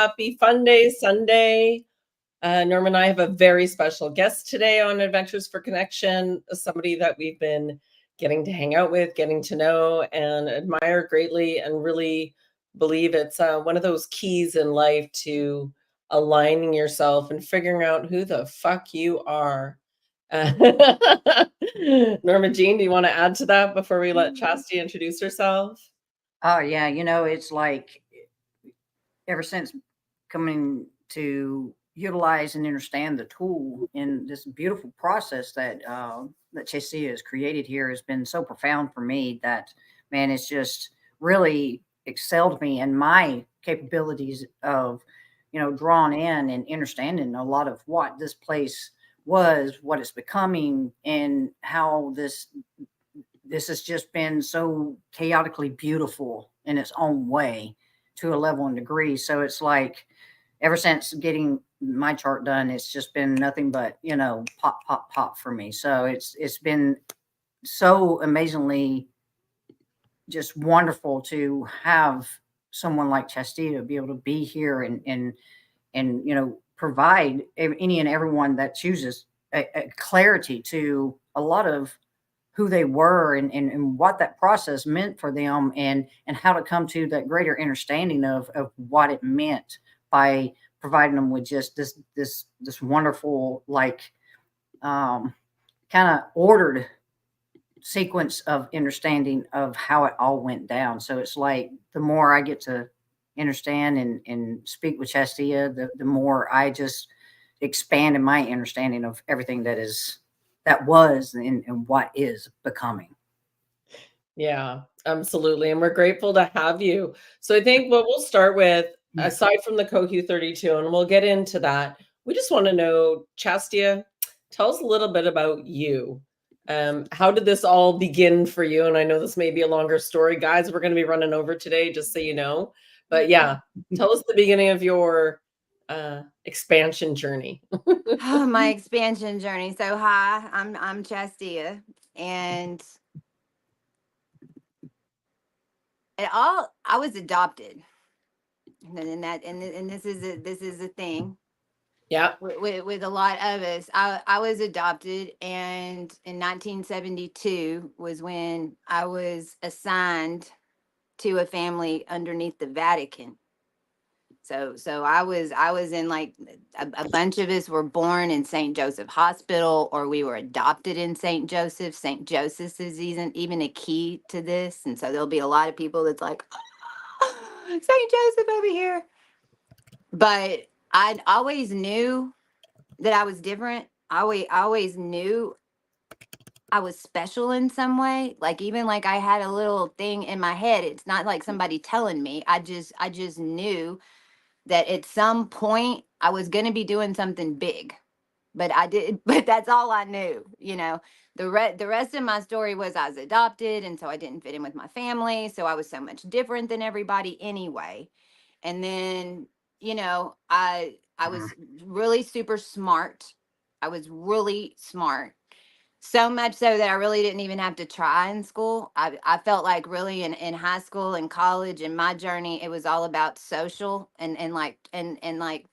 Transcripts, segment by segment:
Happy Fun Day Sunday. Norm and I have a very special guest today on Adventures for Connection, somebody that we've been getting to hang out with, getting to know, and admire greatly, and really believe it's one of those keys in life to aligning yourself and figuring out who the fuck you are. Norma Jean, do you want to add to that before we let Chastia introduce herself? Oh, yeah. It's like ever since coming to utilize and understand the tool in this beautiful process that Chastia has created here has been so profound for me that, man, it's just really excelled me in my capabilities of, drawn in and understanding a lot of what this place was, what it's becoming, and how this has just been so chaotically beautiful in its own way to a level and degree. So it's like ever since getting my chart done, it's just been nothing but, pop, pop, pop for me. So it's been so amazingly just wonderful to have someone like Chastia be able to be here and provide any and everyone that chooses a clarity to a lot of who they were and what that process meant for them and how to come to that greater understanding of what it meant by providing them with just this wonderful kind of ordered sequence of understanding of how it all went down. So it's like the more I get to understand and speak with Chastia, the more I just expand in my understanding of everything that was and what is becoming. Yeah, absolutely. And we're grateful to have you. So I think what we'll start with, aside from the CoHue32, and we'll get into that, we just want to know, Chastia, tell us a little bit about you. How did this all begin for you? And I know this may be a longer story. Guys, we're going to be running over today, just so you know. But yeah, tell us the beginning of your expansion journey. Oh, my expansion journey. So hi, I'm Chastia, and I was adopted, and this is a thing. Yeah. With a lot of us, I was adopted, and in 1972 was when I was assigned to a family underneath the Vatican. So I was in like a bunch of us were born in St. Joseph Hospital, or we were adopted in St. Joseph. St. Joseph's is even a key to this, and so there'll be a lot of people that's like, oh, St. Joseph over here. But I always knew that I was different. I always knew I was special in some way. Like even like I had a little thing in my head. It's not like somebody telling me. I just knew that at some point I was going to be doing something big. But I did, but that's all I knew. The rest of my story was I was adopted, and so I didn't fit in with my family, so I was so much different than everybody anyway. And then, I was really super smart. I was really smart. So much so that I really didn't even have to try in school. I felt like really in high school and college and my journey, it was all about social and like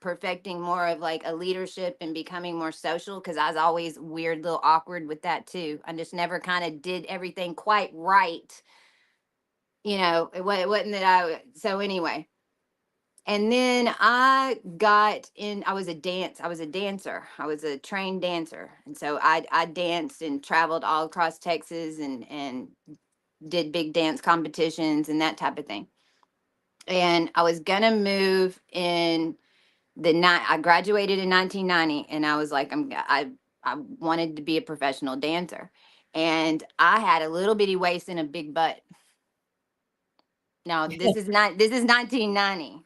perfecting more of like a leadership and becoming more social, because I was always weird, little awkward with that too. I just never kind of did everything quite right. It wasn't that so anyway. And then I got in, I was a dancer. I was a trained dancer. And so I danced and traveled all across Texas and did big dance competitions and that type of thing. And I was going to move in I graduated in 1990, and I was like, I wanted to be a professional dancer. And I had a little bitty waist and a big butt. Now, this is 1990.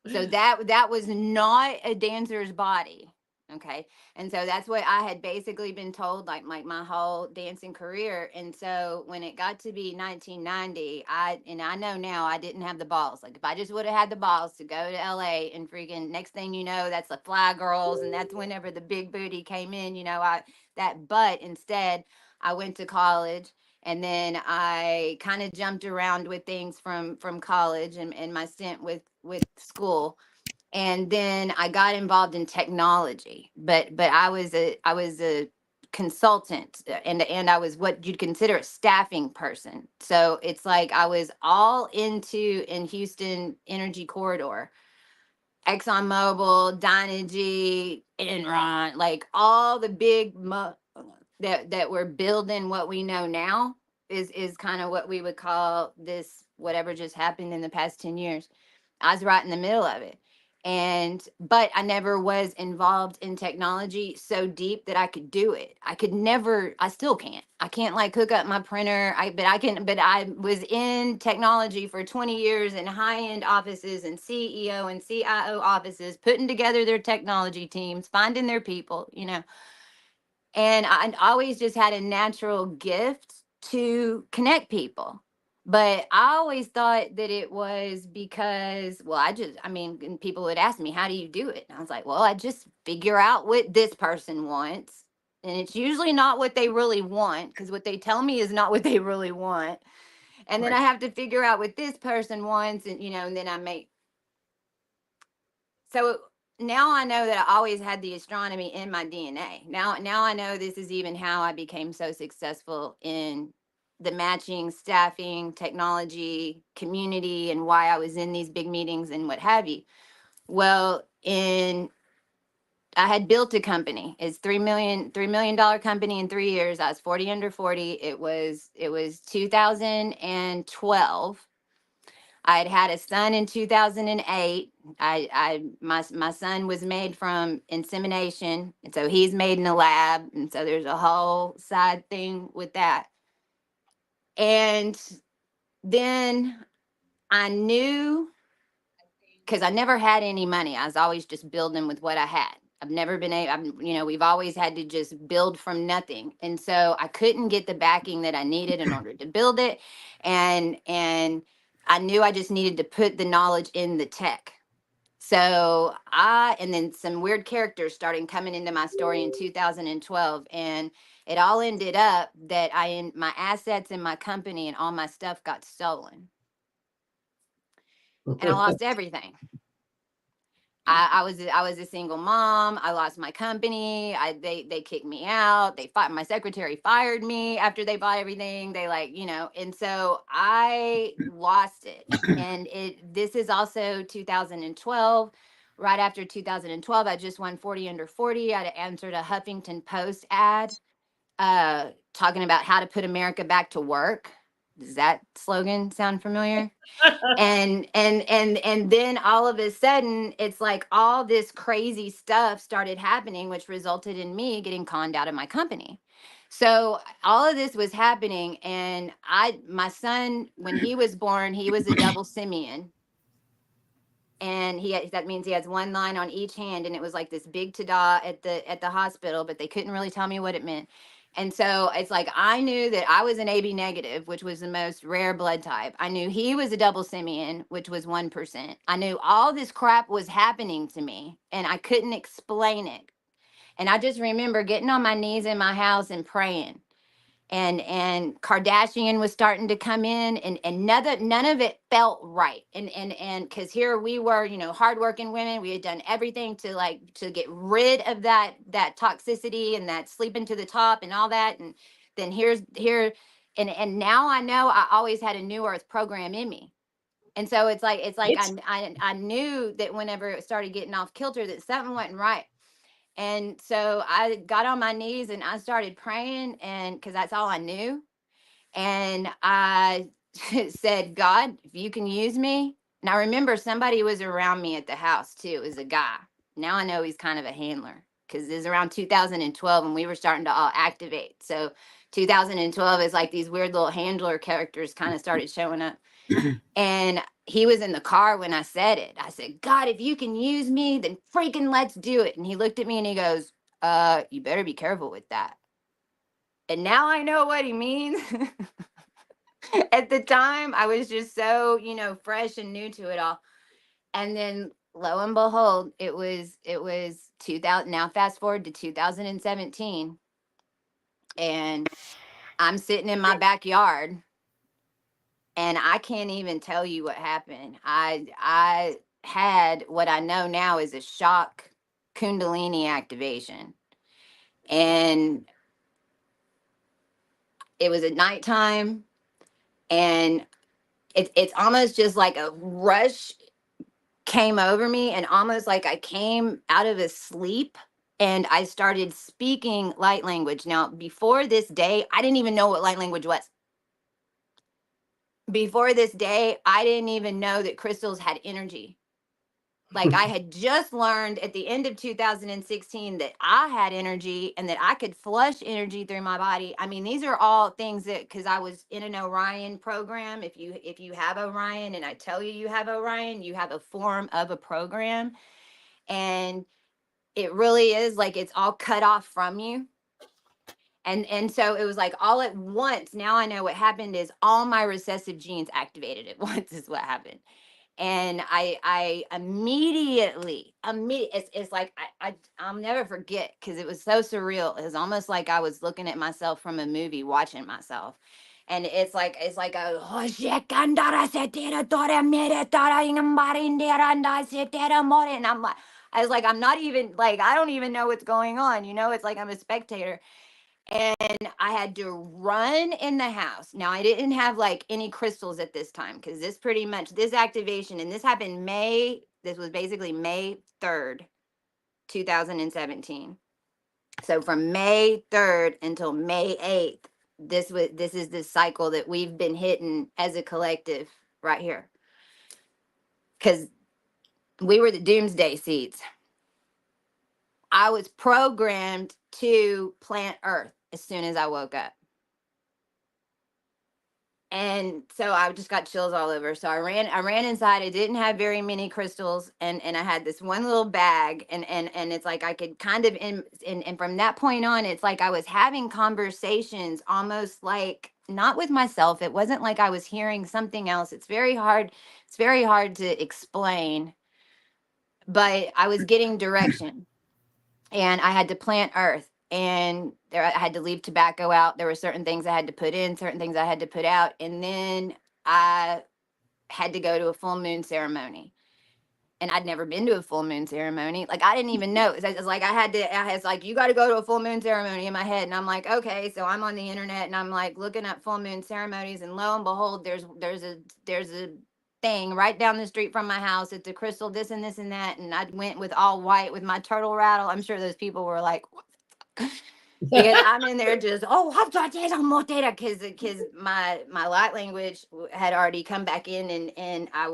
So that was not a dancer's body. Okay. And so that's what I had basically been told like my whole dancing career. And so when it got to be 1990, I know now I didn't have the balls. Like if I just would have had the balls to go to LA and freaking next thing you know, that's the Fly Girls, and that's whenever the big booty came in, but instead I went to college. And then I kind of jumped around with things from college and my stint with school. And then I got involved in technology, but I was a consultant, and I was what you'd consider a staffing person. So it's like I was all into in Houston energy corridor, ExxonMobil, Dynegy, Enron, like all the big that were building what we know now is kind of what we would call this whatever just happened in the past 10 years. I was right in the middle of it. But I never was involved in technology so deep that I could do it. I could never, I still can't. I can't like hook up my printer. But I was in technology for 20 years in high-end offices and CEO and CIO offices, putting together their technology teams, finding their people, and I always just had a natural gift to connect people. But I always thought that it was because, well, I mean, and people would ask me, how do you do it? And I was like, well, I just figure out what this person wants. And it's usually not what they really want, because what they tell me is not what they really want. And then I have to figure out what this person wants. And, and then I make. So now I know that I always had the astronomy in my DNA. Now I know this is even how I became so successful in the matching, staffing, technology, community, and why I was in these big meetings and what have you. Well, I had built a company. It's $3 million company in 3 years. I was 40 under 40. It was 2012. I had a son in 2008. My son was made from insemination, and so he's made in a lab, and so there's a whole side thing with that. And then I knew, because I never had any money. I was always just building with what I had. I've never been able, we've always had to just build from nothing. And so I couldn't get the backing that I needed in order to build it. And I knew I just needed to put the knowledge in the tech. So and then some weird characters started coming into my story in 2012. And it all ended up that my assets in my company and all my stuff got stolen. And I lost everything. I was a single mom. I lost my company. They kicked me out. My secretary fired me after they bought everything. They and so I lost it. And this is also 2012. Right after 2012, I just won 40 under 40. I answered a Huffington Post ad talking about how to put America back to work. Does that slogan sound familiar? and then all of a sudden it's like all this crazy stuff started happening, which resulted in me getting conned out of my company. So all of this was happening, and my son, when he was born, he was a double simian, and that means he has one line on each hand, and it was like this big ta-da at the hospital, but they couldn't really tell me what it meant. And so it's like I knew that I was an AB negative, which was the most rare blood type. I knew he was a double simian, which was 1%. I knew all this crap was happening to me, and I couldn't explain it. And I just remember getting on my knees in my house and praying. And Kardashian was starting to come in, and none of it felt right. And because here we were, hardworking women, we had done everything to get rid of that toxicity and that sleeping to the top and all that. And then and now I know I always had a New Earth program in me. And so it's like I knew that whenever it started getting off kilter, that something wasn't right. And so I got on my knees and I started praying, and because that's all I knew. And I said, God, if you can use me. And I remember somebody was around me at the house too. It was a guy. Now I know he's kind of a handler, because it was around 2012 and we were starting to all activate. So 2012 is like these weird little handler characters kind of started showing up. And he was in the car when I said it. I said, God, if you can use me, then freaking let's do it. And he looked at me and he goes, you better be careful with that. And now I know what he means. At the time, I was just so, fresh and new to it all. And then lo and behold, it was 2000. Now fast forward to 2017. And I'm sitting in my backyard, and I can't even tell you what happened. had what I know now is a shock Kundalini activation. And it was at nighttime, and it's almost just like a rush came over me, and almost like I came out of a sleep and I started speaking light language. Now, before this day, I didn't even know what light language was. Before this day, I didn't even know that crystals had energy. Like, I had just learned at the end of 2016 that I had energy and that I could flush energy through my body. I mean, these are all things that, because I was in an Orion program. If you have Orion, and I tell you have Orion, you have a form of a program. And it really is like it's all cut off from you. And so it was like all at once. Now I know what happened is all my recessive genes activated at once is what happened. And I immediately, it's like I'll never forget, because it was so surreal. It was almost like I was looking at myself from a movie, watching myself. And it's like a and I'm like, I was like, I'm not even like, I don't even know what's going on. It's like I'm a spectator. And I had to run in the house. Now, I didn't have like any crystals at this time, because this activation, and this happened this was basically May 3rd, 2017. So from May 3rd until May 8th, this is the cycle that we've been hitting as a collective right here. Because we were the doomsday seeds. I was programmed to plant earth as soon as I woke up. And so I just got chills all over. So I ran inside. I didn't have very many crystals, and I had this one little bag, and it's like I could kind of and from that point on, it's like I was having conversations almost like not with myself. It wasn't like I was hearing something else. It's very hard to explain, but I was getting direction, and I had to plant earth. And I had to leave tobacco out. There were certain things I had to put in, certain things I had to put out. And then I had to go to a full moon ceremony. And I'd never been to a full moon ceremony. Like, I didn't even know. It was like I was like, you got to go to a full moon ceremony in my head. And I'm like, okay. So I'm on the internet, and I'm like looking up full moon ceremonies. And lo and behold, there's a thing right down the street from my house. It's a crystal, this and this and that. And I went with all white with my turtle rattle. I'm sure those people were like, because I'm in there just because my light language had already come back in, and I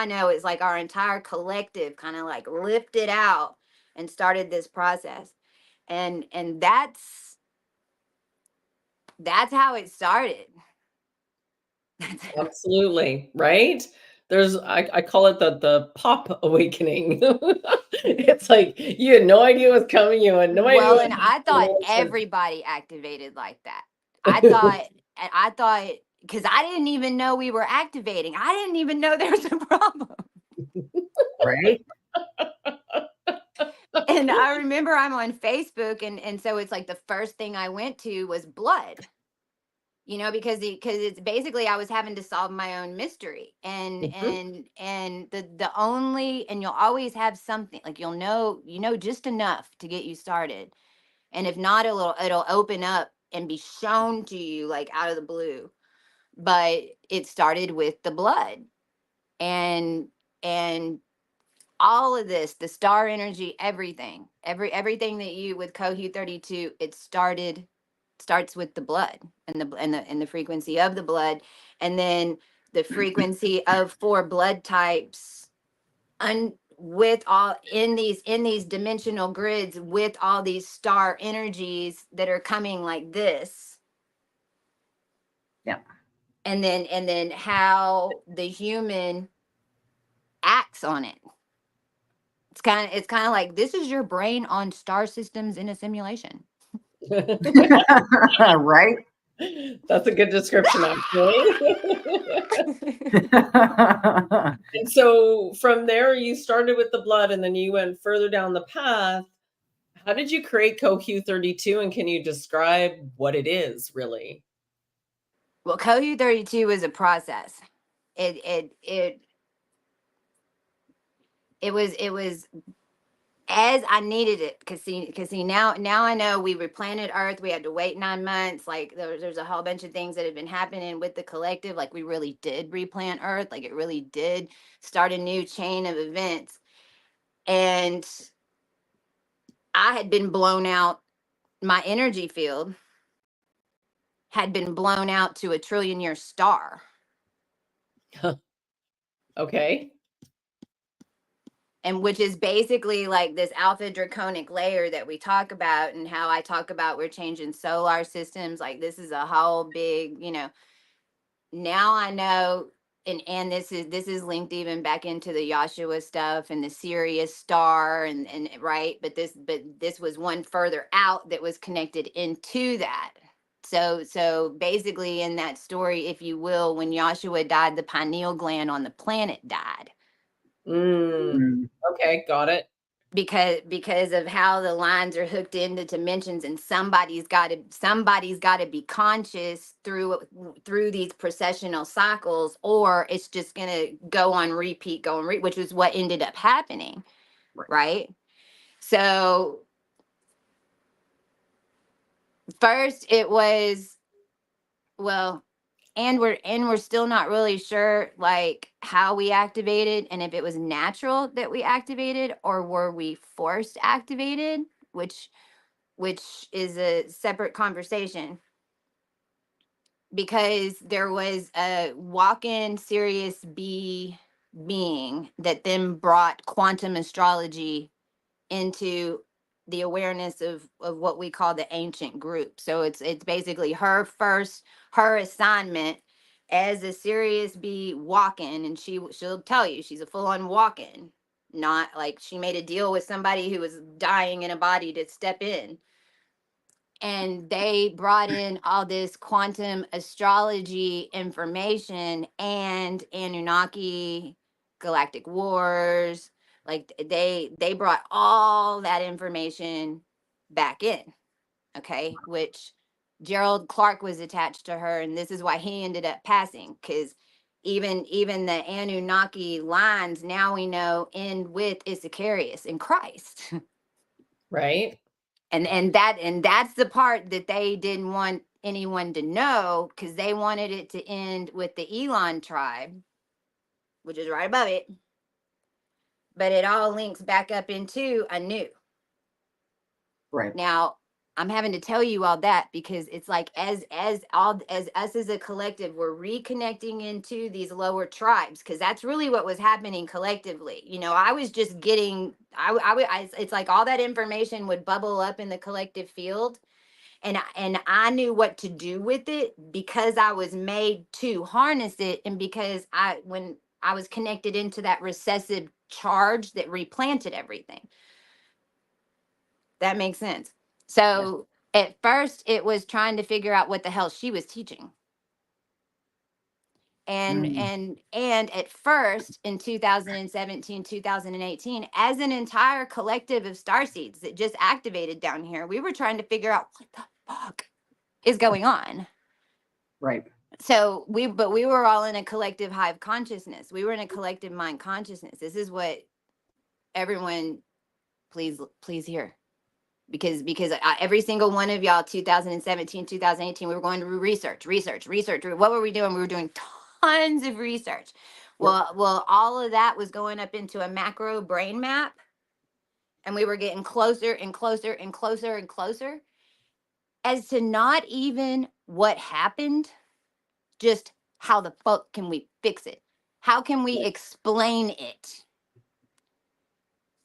know it's like our entire collective kind of like lifted out and started this process, and that's how it started. Absolutely, right? I call it the pop awakening. It's like you had no idea what's coming, you had no idea Well, what and I thought everybody activated like that. I thought because I didn't even know we were activating. I didn't even know there was a problem. Right. And I remember I'm on Facebook, and so it's like the first thing I went to was blood. Because it's basically I was having to solve my own mystery, and the only, and you'll always have something like you'll know just enough to get you started, and if not, it'll open up and be shown to you like out of the blue. But it started with the blood, and all of this, the star energy, everything that you with CoHue32, it starts with the blood and the frequency of the blood, and then the frequency of 4 blood types, with all in these dimensional grids, with all these star energies that are coming like this. Yeah. And then how the human acts on it. It's kind of like, this is your brain on star systems in a simulation. Right. That's a good description, actually. And so from there, you started with the blood, and then you went further down the path. How did you create CoHue32, and can you describe what it is really? Well, CoHue32 is a process. It it was as I needed it, because see now I know we replanted Earth. We had to wait 9 months. Like there's a whole bunch of things that have been happening with the collective. Like we really did replant Earth. Like it really did start a new chain of events. And I had been blown out. My energy field had been blown out to a trillion-year star. Okay. And which is basically like this alpha draconic layer that we talk about, and how I talk about we're changing solar systems. Like this is a whole big, now I know, and this is linked even back into the Joshua stuff and the Sirius star and right, but this was one further out that was connected into that. So basically in that story, if you will, when Joshua died, the pineal gland on the planet died. Okay, got it. Because of how the lines are hooked into dimensions, and somebody's got to be conscious through these processional cycles, or it's just going to go on repeat, which is what ended up happening. Right. So first it was, well, and we're still not really sure like how we activated, and if it was natural that we activated or were we forced activated, which is a separate conversation, because there was a walk-in Sirius B being that then brought quantum astrology into the awareness of what we call the ancient group. So it's basically her assignment as a Sirius B walk-in, and she'll tell you she's a full-on walk-in, not like she made a deal with somebody who was dying in a body to step in. And they brought in all this quantum astrology information and Anunnaki, galactic wars. Like they brought all that information back in. Okay, which Gerald Clark was attached to her, and this is why he ended up passing, because even the Anunnaki lines now we know end with Issacharius in Christ. Right. And that's the part that they didn't want anyone to know, because they wanted it to end with the Elon tribe, which is right above it. But it all links back up into Anu. Right. Now, I'm having to tell you all that because it's like as us as a collective, we're reconnecting into these lower tribes, because that's really what was happening collectively. I was just getting, it's like all that information would bubble up in the collective field, and I knew what to do with it because I was made to harness it, and because when I was connected into that recessive charge that replanted everything. That makes sense. So at first it was trying to figure out what the hell she was teaching. And at first in 2017, 2018, as an entire collective of starseeds that just activated down here, we were trying to figure out what the fuck is going on. Right. So we were all in a collective hive consciousness. We were in a collective mind consciousness. This is what everyone please hear. Because every single one of y'all, 2017, 2018, we were going to research. What were we doing? We were doing tons of research. Well, all of that was going up into a macro brain map, and we were getting closer and closer and closer and closer as to not even what happened, just how the fuck can we fix it? How can we explain it?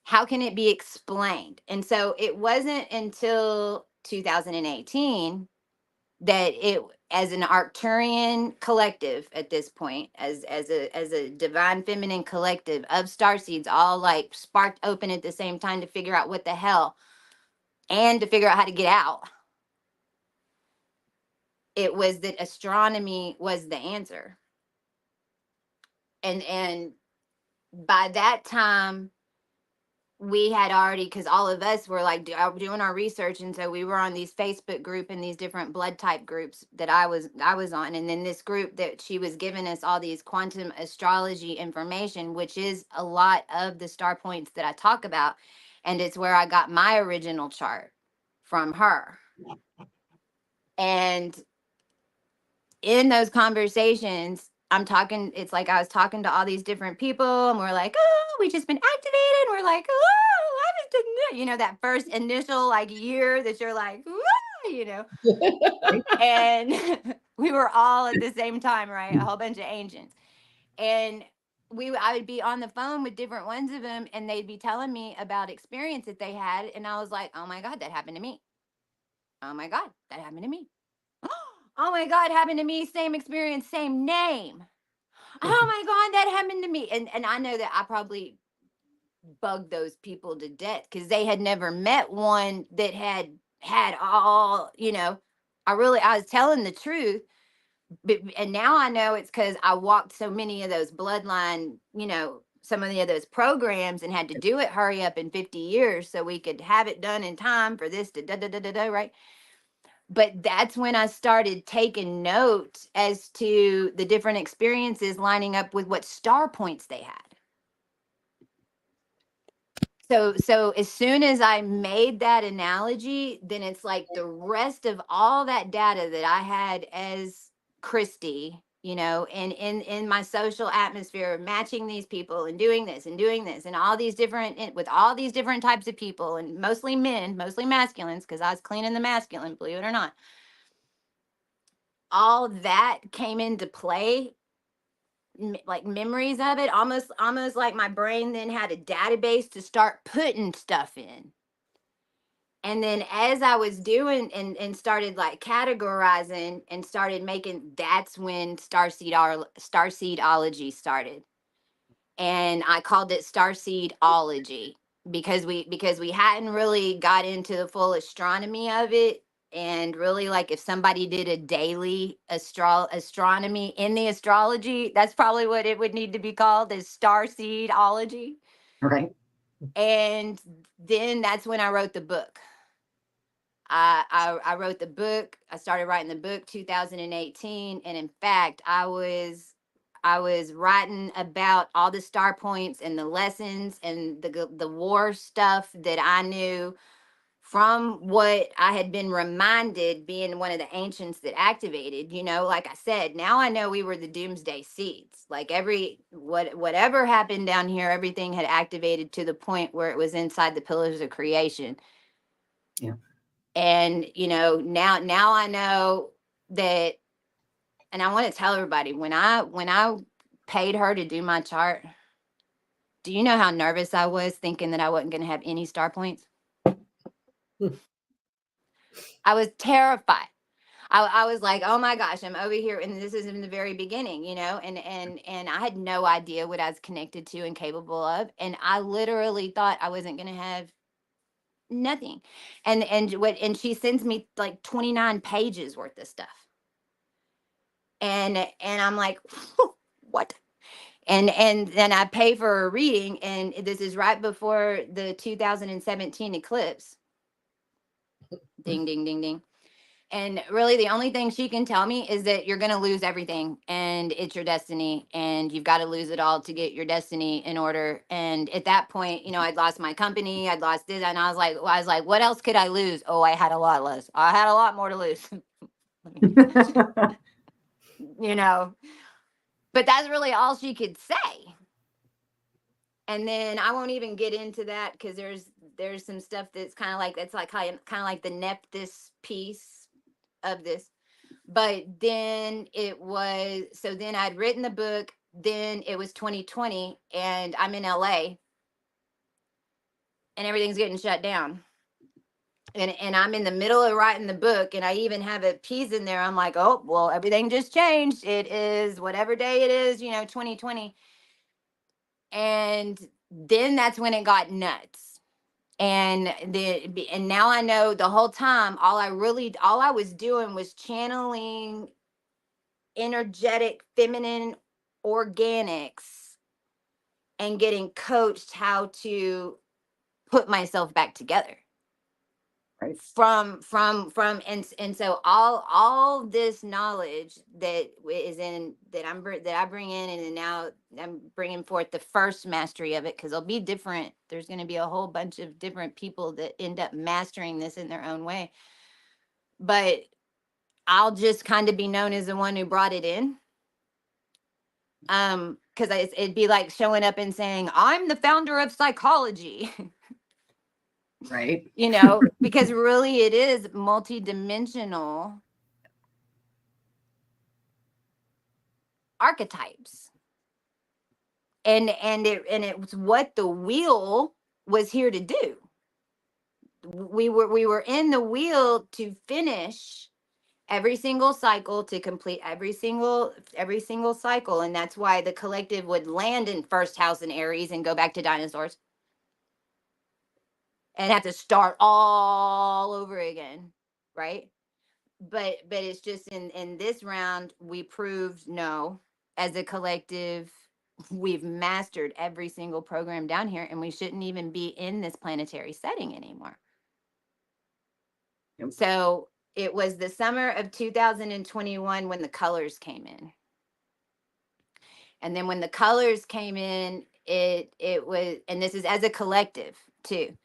How can it be explained? And so it wasn't until 2018 that it, as an Arcturian collective at this point, as a divine feminine collective of starseeds, all like sparked open at the same time to figure out what the hell and to figure out how to get out. It was that astronomy was the answer. And by that time, we had already, because all of us were like doing our research, and so we were on these Facebook group and these different blood type groups that I was on, and then this group that she was giving us all these quantum astrology information, which is a lot of the star points that I talk about, and it's where I got my original chart from her. And in those conversations, it's like I was talking to all these different people, and we're like, oh, we just been activated. And we're like, oh, I just didn't know. You know, that first initial like year that you're like, you know, and we were all at the same time, right? A whole bunch of ancients. And I would be on the phone with different ones of them, and they'd be telling me about experience that they had. And I was like, oh my God, that happened to me. Oh my God, that happened to me. Oh my God, happened to me. Same experience, same name. Oh my God, that happened to me. And I know that I probably bugged those people to death because they had never met one that had all, you know, I was telling the truth. And now I know it's because I walked so many of those bloodline, you know, some of those programs, and had to do it hurry up in 50 years so we could have it done in time for this to right? But that's when I started taking note as to the different experiences lining up with what star points they had. So as soon as I made that analogy, then it's like the rest of all that data that I had as Christy, you know, and in my social atmosphere, matching these people and doing this and all these different, with all these different types of people, and mostly men, mostly masculines, because I was cleaning the masculine, believe it or not. All that came into play, like memories of it, almost like my brain then had a database to start putting stuff in. And then as I was doing and started like categorizing and started making, that's when starseedology started. And I called it starseedology because we hadn't really got into the full astronomy of it. And really, like, if somebody did a daily astronomy in the astrology, that's probably what it would need to be called, is starseedology. Okay. And then that's when I wrote the book. I wrote the book. I started writing the book 2018, and in fact, I was writing about all the star points and the lessons and the war stuff that I knew from what I had been reminded, being one of the ancients that activated. You know, like I said, now I know we were the doomsday seeds. Like whatever happened down here, everything had activated to the point where it was inside the pillars of creation. Yeah. And you know, now I know that. And I want to tell everybody, when I paid her to do my chart, do you know how nervous I was, thinking that I wasn't going to have any star points? I was terrified. I was like, oh my gosh, I'm over here, and this is in the very beginning, you know, and I had no idea what I was connected to and capable of, and I literally thought I wasn't going to have nothing. And she sends me like 29 pages worth of stuff, and I'm like, what? And then I pay for a reading, and this is right before the 2017 eclipse. Ding, ding, ding, ding. And really, the only thing she can tell me is that you're going to lose everything, and it's your destiny, and you've got to lose it all to get your destiny in order. And at that point, you know, I'd lost my company, I'd lost this, and I was like, what else could I lose? Oh, I had a lot less. I had a lot more to lose. You know, but that's really all she could say. And then I won't even get into that because there's some stuff that's kind of like, it's like kind of like the Nephthys piece of this. But then then I'd written the book. Then it was 2020, and I'm in LA, and everything's getting shut down. And I'm in the middle of writing the book, and I even have a piece in there. I'm like, oh, well, everything just changed. It is whatever day it is, you know, 2020. And then that's when it got nuts. And now I know the whole time, all I was doing was channeling energetic feminine organics and getting coached how to put myself back together. Right. And so all this knowledge that is in that I bring in, and then now I'm bringing forth the first mastery of it, because it'll be different. There's going to be a whole bunch of different people that end up mastering this in their own way, but I'll just kind of be known as the one who brought it in. Because it'd be like showing up and saying, I'm the founder of psychology. Right. You know, because really it is multidimensional archetypes. And it's what the wheel was here to do. We were in the wheel to finish every single cycle, to complete every single cycle. And that's why the collective would land in first house in Aries and go back to dinosaurs and have to start all over again, right? But it's just in this round we proved, no, as a collective we've mastered every single program down here, and we shouldn't even be in this planetary setting anymore. Yep. So it was the summer of 2021 when the colors came in. And then when the colors came in, it was, and this is as a collective too.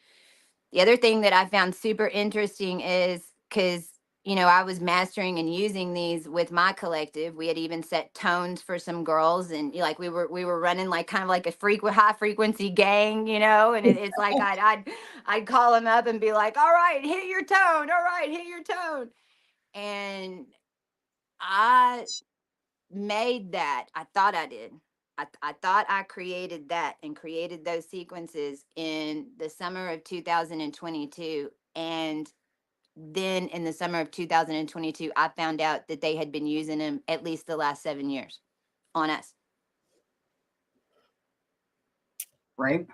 The other thing that I found super interesting is, because, you know, I was mastering and using these with my collective. We had even set tones for some girls, and like we were running like kind of like a high frequency gang, you know. And it's like I'd call them up and be like, all right, hit your tone. All right, hit your tone. And I made that. I thought I did. I thought I created that and created those sequences in the summer of 2022. And then in the summer of 2022, I found out that they had been using them at least the last 7 years on us. Right.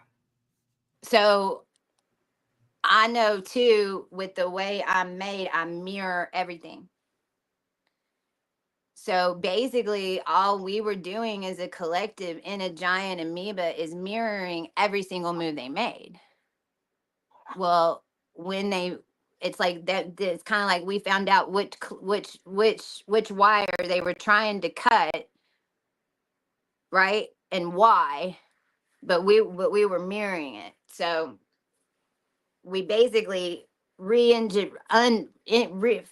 So I know too, with the way I'm made, I mirror everything. So basically, all we were doing as a collective in a giant amoeba is mirroring every single move they made. Well, when it's like that, it's kind of like we found out which wire they were trying to cut, right, and why, but we were mirroring it. So we basically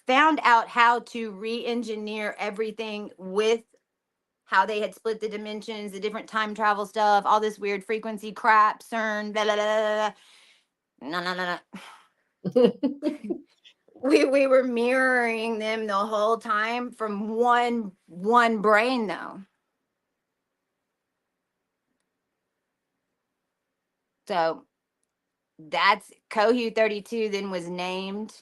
found out how to re-engineer everything with how they had split the dimensions, the different time travel stuff, all this weird frequency crap, CERN, blah, blah, blah, blah. No. We were mirroring them the whole time from one brain, though. So that's CoHue32 then was named.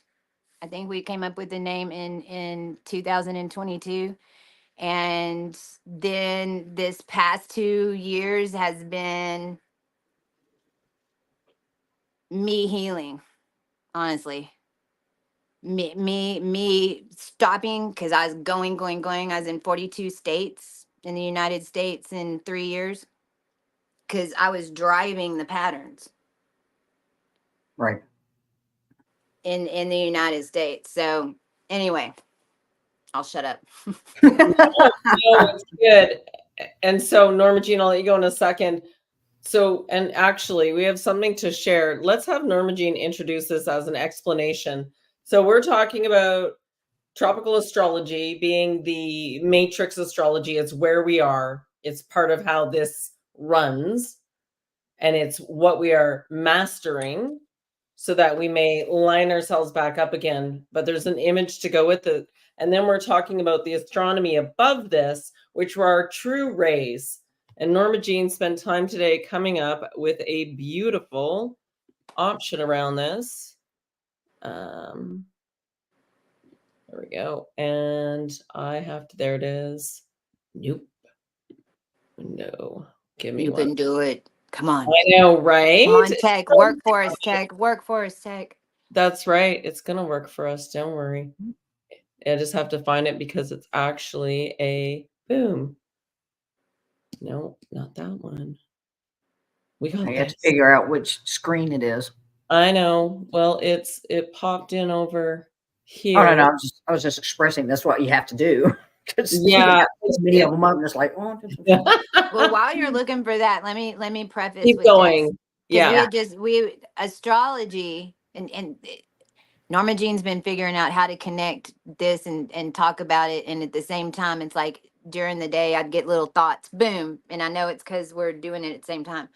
I think we came up with the name in 2022. And then this past 2 years has been me healing, honestly. Me stopping, because I was going. I was in 42 states in the United States in 3 years, because I was driving the patterns. Right. In the United States. So anyway, I'll shut up. No, it's good. And so, Norma Jean, I'll let you go in a second. So, and actually, we have something to share. Let's have Norma Jean introduce this as an explanation. So, we're talking about tropical astrology being the matrix astrology. It's where we are, it's part of how this runs, and it's what we are mastering so that we may line ourselves back up again. But there's an image to go with it. And then we're talking about the astronomy above this, which were our true rays. And Norma Jean spent time today coming up with a beautiful option around this. There we go. And I have to, there it is. Nope. No. Give me You one. can do it. Come on. I know, right? Come on, Tech. Work for us, Tech. Work for us, Tech. That's right. It's going to work for us. Don't worry. I just have to find it because it's actually a boom. No, not that one. We got I have this. to figure out which screen it is. I know. Well, it popped in over Oh, no, here. no, I was just expressing that's what you have to do because you Yeah, have so many of them up and it's like, oh, Well, while you're looking for that, let me preface keep with this, going. because Yeah. we astrology and Norma Jean's been figuring out how to connect this and talk about it, and at the same time, it's like during the day I'd get little thoughts, boom, and I know it's because we're doing it at the same time.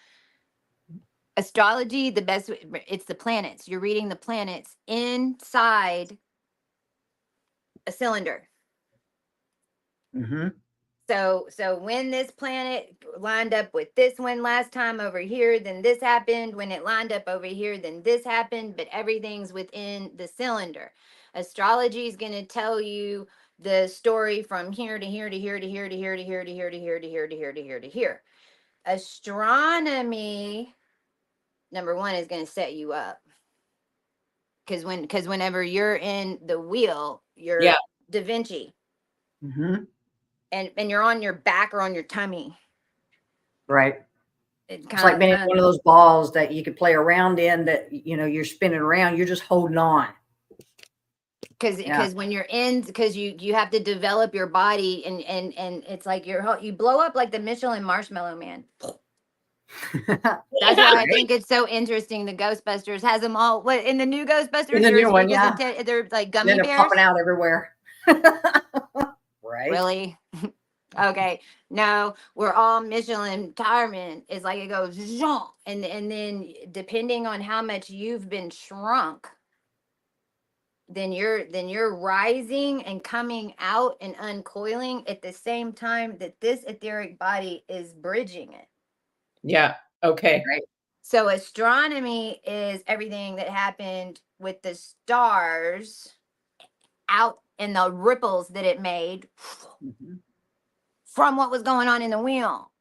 Astrology, it's the planets. You're reading the planets inside a cylinder. Mm-hmm. So when this planet lined up with this one last time over here, then this happened. When it lined up over here, then this happened. But everything's within the cylinder. Astrology is going to tell you the story from here to here to here to here to here to here to here to here to here to here to here to here. Astronomy, number one, is going to set you up. Because whenever you're in the wheel, you're Yeah. Da Vinci. Mm-hmm. And you're on your back or on your tummy. Right. It's It's like being one of those balls that you could play around in that, you're spinning around. You're just holding on. Because when you're in, because you have to develop your body and it's like you blow up like the Michelin Marshmallow Man. That's why I think it's so interesting. The Ghostbusters has them all. What in the new Ghostbusters? In the new one, yeah. They're like gummy Then they're bears. popping out everywhere. Right. Really? Okay. No, we're all Michelin tiremen. It's like it goes zhong, and then depending on how much you've been shrunk, then you're rising and coming out and uncoiling at the same time that this etheric body is bridging it. Yeah. Okay. Right. So astronomy is everything that happened with the stars out and the ripples that it made Mm-hmm. from what was going on in the wheel,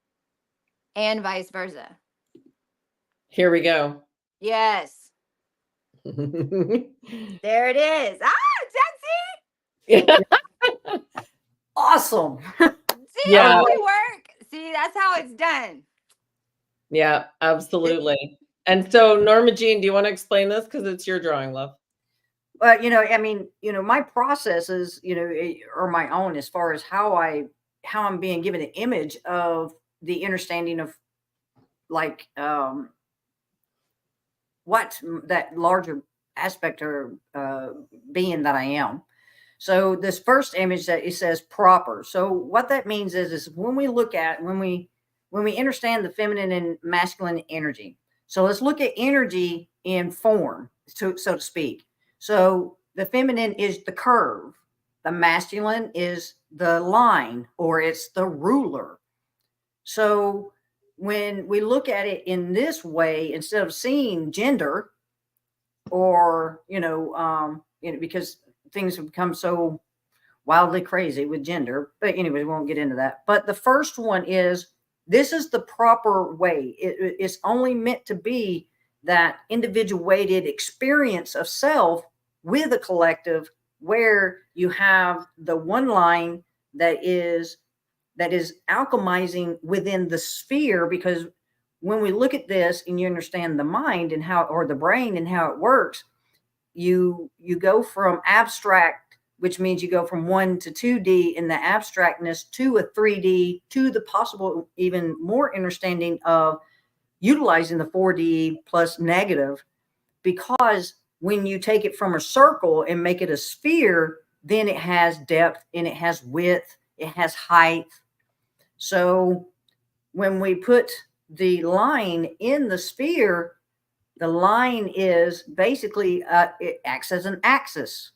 and vice versa. Here we go. Yes, there it is. Yeah. Awesome. See Yeah. how we work. See, that's how it's done. Yeah, absolutely. And so, Norma Jean, do you want to explain this? Because it's your drawing, love. Well, I mean, my processes, are my own as far as how I'm being given an image of the understanding of like what that larger aspect or being that I am. So this first image that it says proper. So what that means is when we understand the feminine and masculine energy. So let's look at energy in form, so to speak. So the feminine is the curve. The masculine is the line, or it's the ruler. So when we look at it in this way, instead of seeing gender or, because things have become so wildly crazy with gender, but anyway, we won't get into that. But the first one is, this is the proper way. It's only meant to be that individuated experience of self with a collective, where you have the one line that is alchemizing within the sphere. Because when we look at this and you understand the mind and how, or the brain and how it works, you go from abstract, which means you go from 1 to 2D in the abstractness, to a 3D, to the possible even more understanding of utilizing the 4D plus negative. Because when you take it from a circle and make it a sphere, then it has depth and it has width, it has height. So when we put the line in the sphere, the line is basically it acts as an axis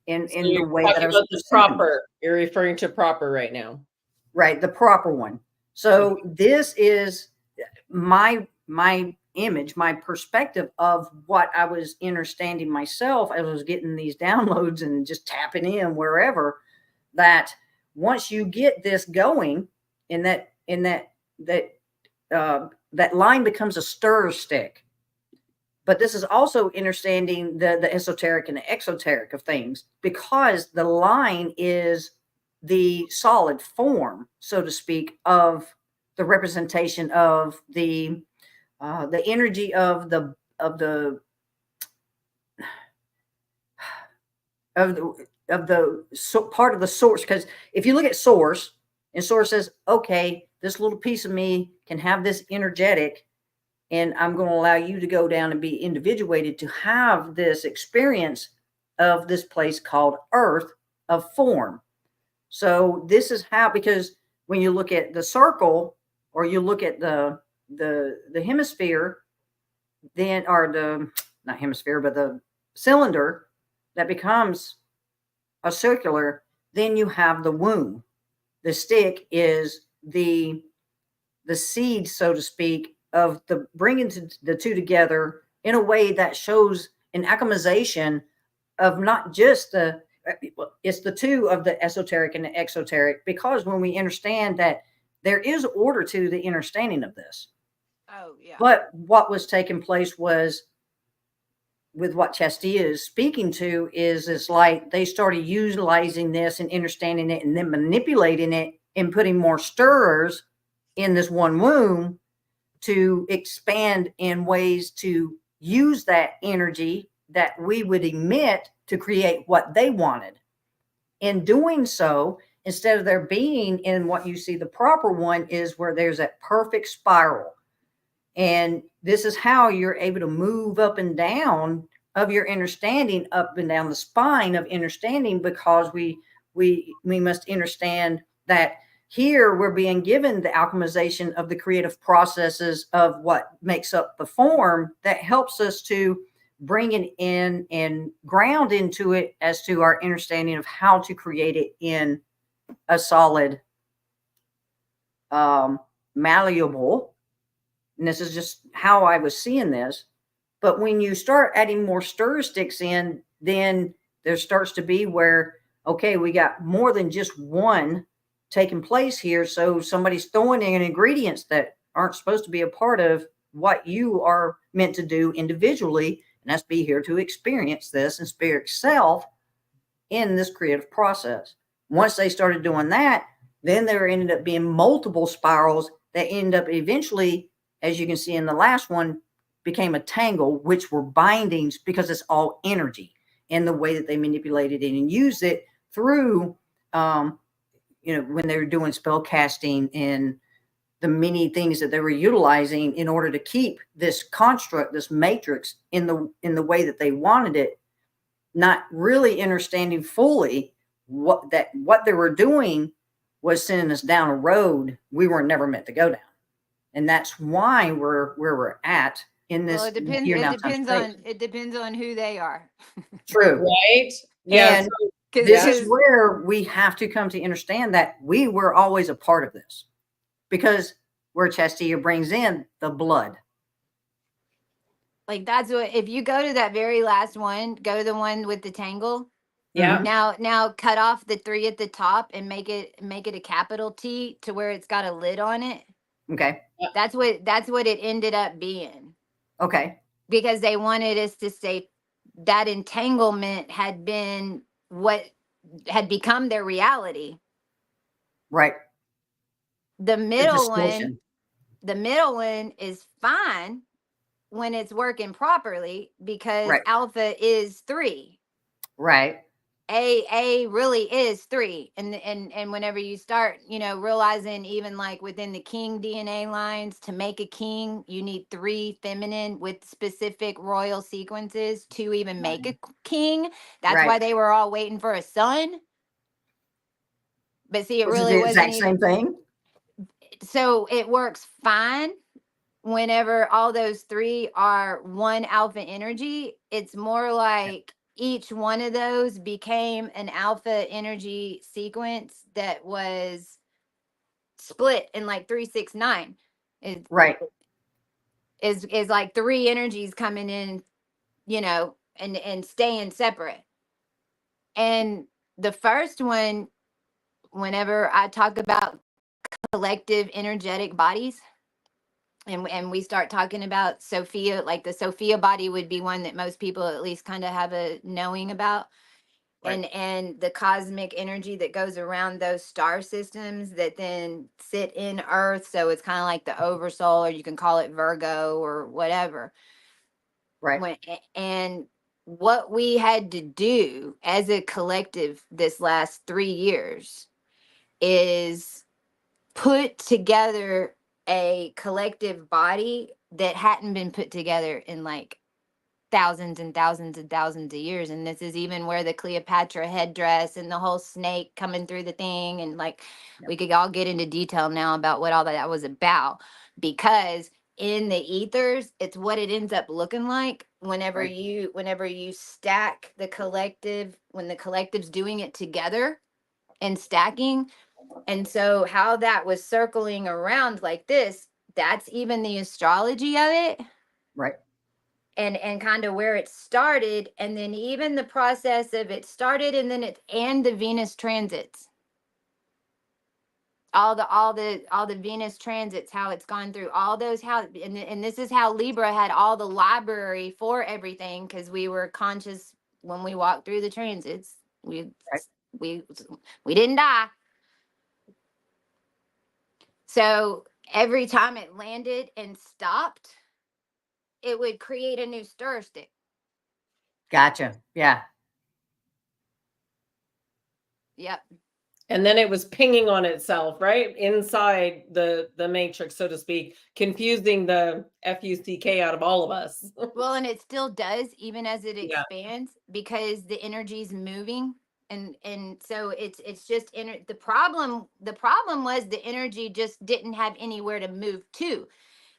in So the you're way that I talking was about the presenting. proper. You're referring to proper right now. Right, the proper one. So this is my image, my perspective of what I was understanding myself as I was getting these downloads and just tapping in wherever, that once you get this going, and that line becomes a stir stick. But this is also understanding the esoteric and the exoteric of things, because the line is the solid form, so to speak, of the representation of the energy of the of the part of the source. Because if you look at source, and source says, okay, this little piece of me can have this energetic, and I'm going to allow you to go down and be individuated to have this experience of this place called Earth of form. So this is how, because when you look at the circle, or you look at the hemisphere, then, or the, not hemisphere, but the cylinder that becomes a circular, then you have the womb. The stick is the seed, so to speak, of the bringing the two together in a way that shows an atomization of not just it's the two of the esoteric and the exoteric, because when we understand that there is order to the understanding of this. Oh, yeah. But what was taking place was, with what Chastia is speaking to, is it's like they started utilizing this and understanding it, and then manipulating it and putting more stirrers in this one womb to expand in ways to use that energy that we would emit to create what they wanted. In doing so, instead of there being in what you see, the proper one is where there's that perfect spiral. And this is how you're able to move up and down of your understanding, up and down the spine of understanding, because we must understand that here we're being given the alchemization of the creative processes of what makes up the form that helps us to bring it in and ground into it as to our understanding of how to create it in a solid, malleable. And this is just how I was seeing this. But when you start adding more stir sticks in, then there starts to be where, okay, we got more than just one taking place here. So somebody's throwing in ingredients that aren't supposed to be a part of what you are meant to do individually. And that's be here to experience this and spirit self in this creative process. Once they started doing that, then there ended up being multiple spirals that end up eventually, as you can see in the last one, became a tangle, which were bindings, because it's all energy, and the way that they manipulated it and used it through, when they were doing spell casting and the many things that they were utilizing in order to keep this construct, this matrix, in the way that they wanted it, not really understanding fully what they were doing was sending us down a road we were never meant to go down. And that's why we're where we're at in this. Well, it depends. It depends on who they are. True. Right? Yeah. And this is where we have to come to understand that we were always a part of this, because where Chastia brings in the blood. Like, that's what, if you go to that very last one, go to the one with the tangle. Yeah. Now cut off the 3 at the top and make it a capital T to where it's got a lid on it. Okay. That's what it ended up being. Okay. Because they wanted us to say that entanglement had been what had become their reality. Right. The middle one is fine when it's working properly, because alpha is 3. Right. A really is 3. And whenever you start, realizing, even like within the king DNA lines, to make a king, you need 3 feminine with specific royal sequences to even make a king. That's why they were all waiting for a son. But see, it really wasn't the exact same thing. So it works fine whenever all those 3 are one alpha energy. It's more like each one of those became an alpha energy sequence that was split in like 3, 6, 9. Is like 3 energies coming in, and staying separate. And the first one, whenever I talk about collective energetic bodies, and we start talking about Sophia, like the Sophia body would be one that most people at least kind of have a knowing about. And the cosmic energy that goes around those star systems that then sit in Earth. So it's kind of like the oversoul, or you can call it Virgo or whatever. Right. And what we had to do as a collective this last 3 years is put together a collective body that hadn't been put together in like thousands and thousands and thousands of years. And this is even where the Cleopatra headdress and the whole snake coming through the thing, and like Yep. we could all get into detail now about what all that was about, because in the ethers, it's what it ends up looking like whenever Right. you stack the collective, when the collective's doing it together and stacking. And so how that was circling around like this, that's even the astrology of it, Right. and kind of where it started, and then even the process of it started, and then it, and the Venus transits, all the Venus transits, how it's gone through all those, how, and this is how Libra had all the library for everything, because we were conscious when we walked through the transits. We Right. we didn't die. So every time it landed and stopped, it would create a new stir stick. Gotcha. Yeah. Yep. And then it was pinging on itself, right? Inside the matrix, so to speak, confusing the FUCK out of all of us. Well, and it still does, even as it Yeah. expands, because the energy's moving. And so it's just the problem was the energy just didn't have anywhere to move to.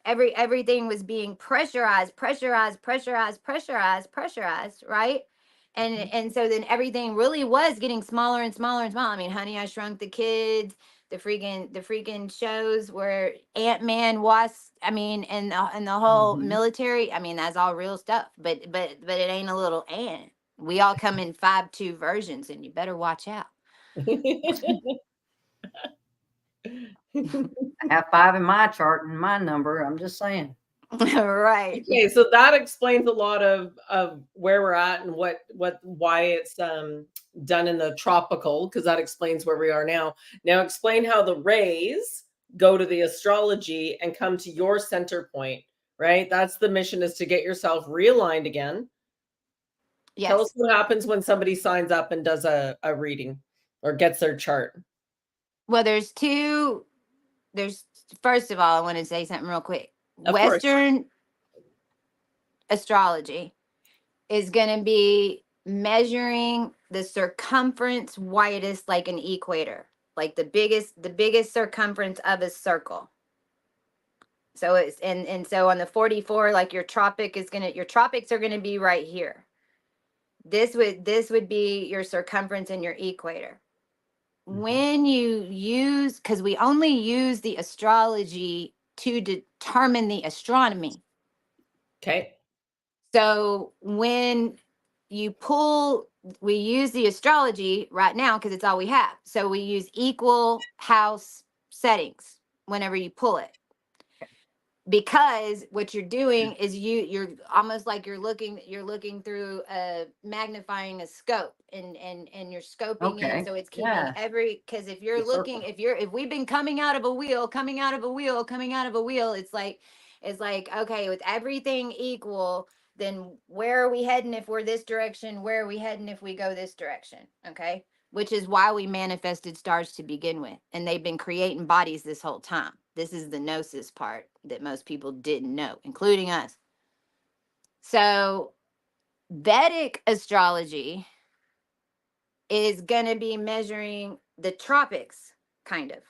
Everything was being pressurized, right? And so then everything really was getting smaller and smaller and smaller. I mean, Honey, I Shrunk the Kids, the freaking shows where Ant-Man was, I mean, and the whole Mhm. military, I mean, that's all real stuff, but it ain't a little ant. We all come in 5-2 versions, and you better watch out. I have 5 in my chart and my number. I'm just saying. Right. Okay, so that explains a lot of where we're at and why it's done in the tropical, because that explains where we are now. Now explain how the rays go to the astrology and come to your center point, right? That's the mission, is to get yourself realigned again. Tell us Yes. what happens when somebody signs up and does a reading or gets their chart. Well, there's first of all, I want to say something real quick. Of course. Western astrology is going to be measuring the circumference widest like an equator, like the biggest circumference of a circle. So it's, and so on the 44, like your tropics are going to be right here. This would be your circumference and your equator. When you use, because we only use the astrology to determine the astronomy. Okay. So when you pull, we use the astrology right now because it's all we have. So we use equal house settings whenever you pull it. Because what you're doing is you're almost like you're looking through a magnifying a scope, and you're scoping in, so it's keeping every, because if you're looking, if we've been coming out of a wheel, it's like okay, with everything equal, then where are we heading if we're this direction? Where are we heading if we go this direction? Okay. Which is why we manifested stars to begin with. And they've been creating bodies this whole time. This is the gnosis part that most people didn't know, including us. So Vedic astrology is going to be measuring the tropics, kind of.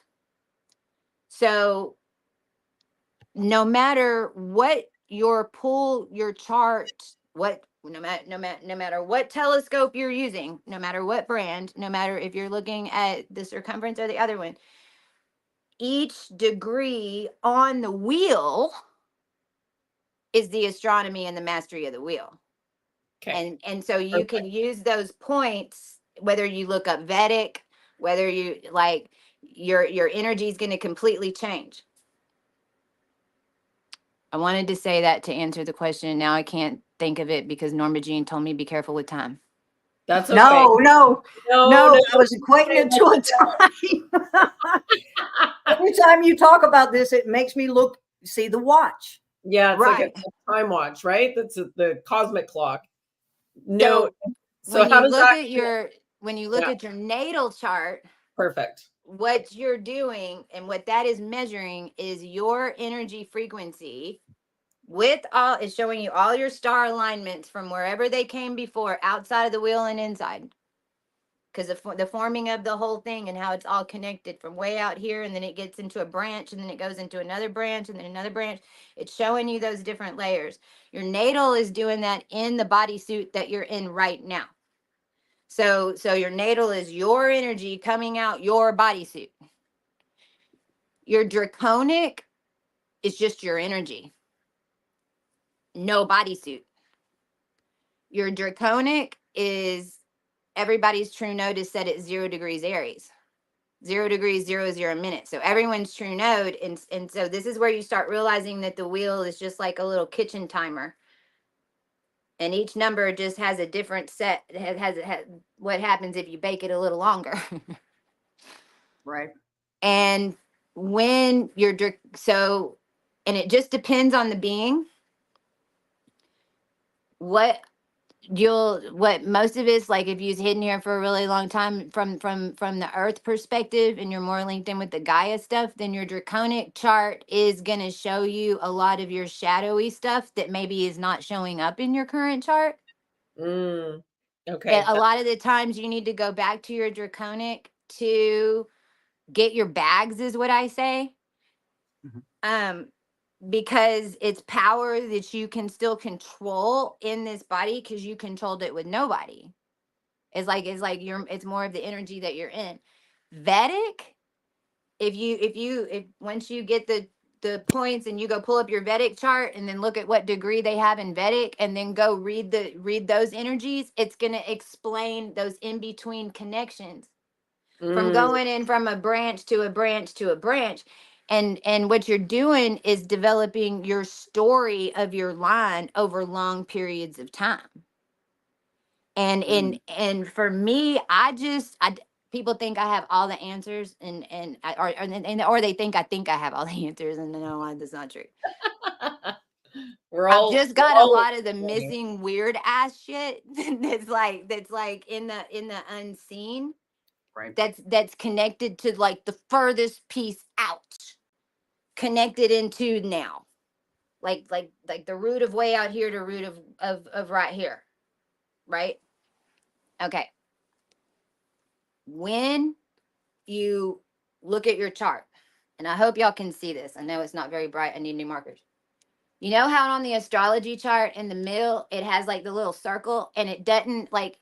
So no matter what your chart, no matter what telescope you're using, no matter what brand, no matter if you're looking at the circumference or the other one, each degree on the wheel is the astronomy and the mastery of the wheel. Okay. And so you can use those points, whether you look up Vedic, whether you like, your energy is going to completely change. I wanted to say that to answer the question. Now I can't think of it because Norma Jean told me be careful with time. That's okay. No, I was equating it to a time. Every time you talk about this, it makes me see the watch. Yeah, it's like Right. a time watch, right? That's the cosmic clock. No, So so when how you does look that at your when you look yeah, at your natal chart, perfect. what you're doing and what that is measuring is your energy frequency with all is showing you all your star alignments from wherever they came before, outside of the wheel and inside, because the forming of the whole thing and how it's all connected from way out here, and then it gets into a branch, and then it goes into another branch, and then another branch. It's showing you those different layers. Your natal is doing that in the bodysuit that you're in right now. So your natal is your energy coming out your bodysuit. Your draconic is just your energy, no bodysuit. Your draconic is everybody's true node is set at 0 degrees Aries. 0 degrees 00 minutes. So everyone's true node. And so this is where you start realizing that the wheel is just like a little kitchen timer. And each number just has a different set. It has what happens if you bake it a little longer. Right. And when you're and it just depends on the being. What most of it's like, if you've hidden here for a really long time from the earth perspective, and you're more linked in with the Gaia stuff, then your draconic chart is going to show you a lot of your shadowy stuff that maybe is not showing up in your current chart. Mm, And okay. a lot of the times you need to go back to your draconic to get your bags, is what I say. Mhm. Because it's power that you can still control in this body, because you controlled it with nobody. It's like it's more of the energy that you're in. Vedic, if once you get the points and you go pull up your Vedic chart and then look at what degree they have in Vedic, and then go read those energies, it's going to explain those in between connections from Mm, going in from a branch to a branch to a branch. And what you're doing is developing your story of your line over long periods of time. And Mm. and for me, people think I have all the answers, or they think I have all the answers, and no, that's not true. I've just we're got a all lot of the learning. missing weird ass shit that's like in the unseen, Right. that's connected to like the furthest piece out, connected into now, like the root of way out here to root of right here, right? Okay. When you look at your chart, and I hope y'all can see this. I know it's not very bright. I need new markers. You know how on the astrology chart in the middle, it has like the little circle, and it doesn't like,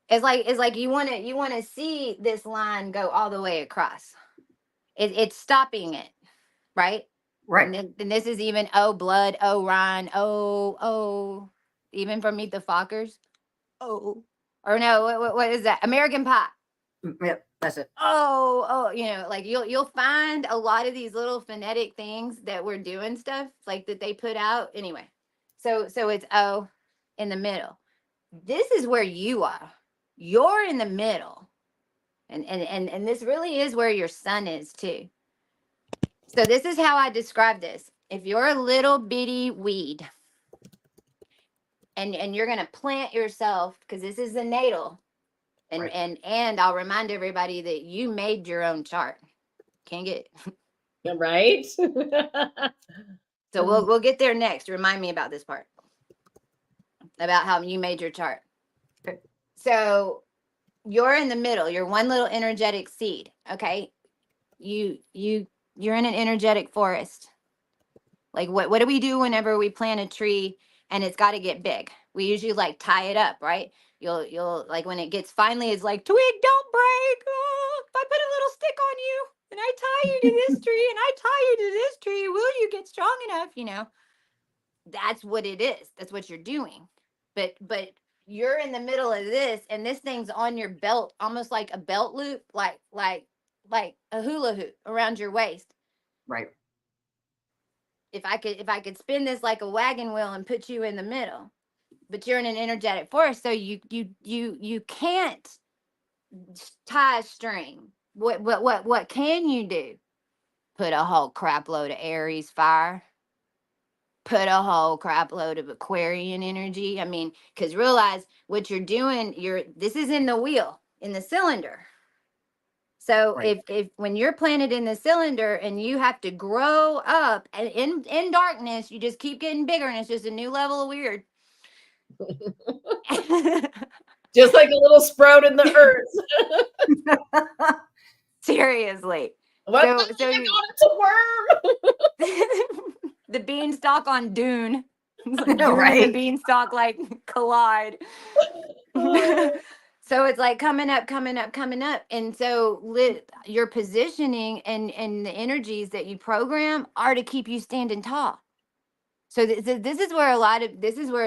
it's like you want to see this line go all the way across. It's stopping it, right? Right. And this is even blood, Ryan, even from Meet the Fockers. Or no, what is that? American Pie. Yep. That's it. Like you'll find a lot of these little phonetic things that we're doing stuff like that they put out anyway. So it's O in the middle. This is where you are. You're in the middle. And this really is where your sun is too. So this is how I describe this. If you're a little bitty weed and you're gonna plant yourself, because this is the natal, and Right. and I'll remind everybody that you made your own chart. Can't get Yeah, right? So we'll get there next. Remind me about this part, about how you made your chart. Okay. So you're in the middle. You're one little energetic seed. Okay. You're in an energetic forest. Like what do we do whenever we plant a tree and it's got to get big? We usually like tie it up, right? You'll like when it gets finally, it's like, twig, don't break. Oh, if I put a little stick on you and I tie you to this tree and I tie you to this tree, will you get strong enough? That's what it is. That's what you're doing. But you're in the middle of this, and this thing's on your belt, almost like a belt loop, like a hula hoop around your waist. Right. If I could spin this like a wagon wheel and put you in the middle, but you're in an energetic force, so you can't tie a string. What can you do? put a whole crap load of Aries fire, put a whole crap load of Aquarian energy. I mean, because realize what you're doing, this is in the wheel, in the cylinder. So Right. if when you're planted in the cylinder and you have to grow up and in darkness, you just keep getting bigger and it's just a new level of weird. Just like a little sprout in the earth. Seriously. What? So It's a worm. the beanstalk on Dune. It's like Dune and the Right. beanstalk like collide. So it's like coming up. And so your positioning and the energies that you program are to keep you standing tall. So this is where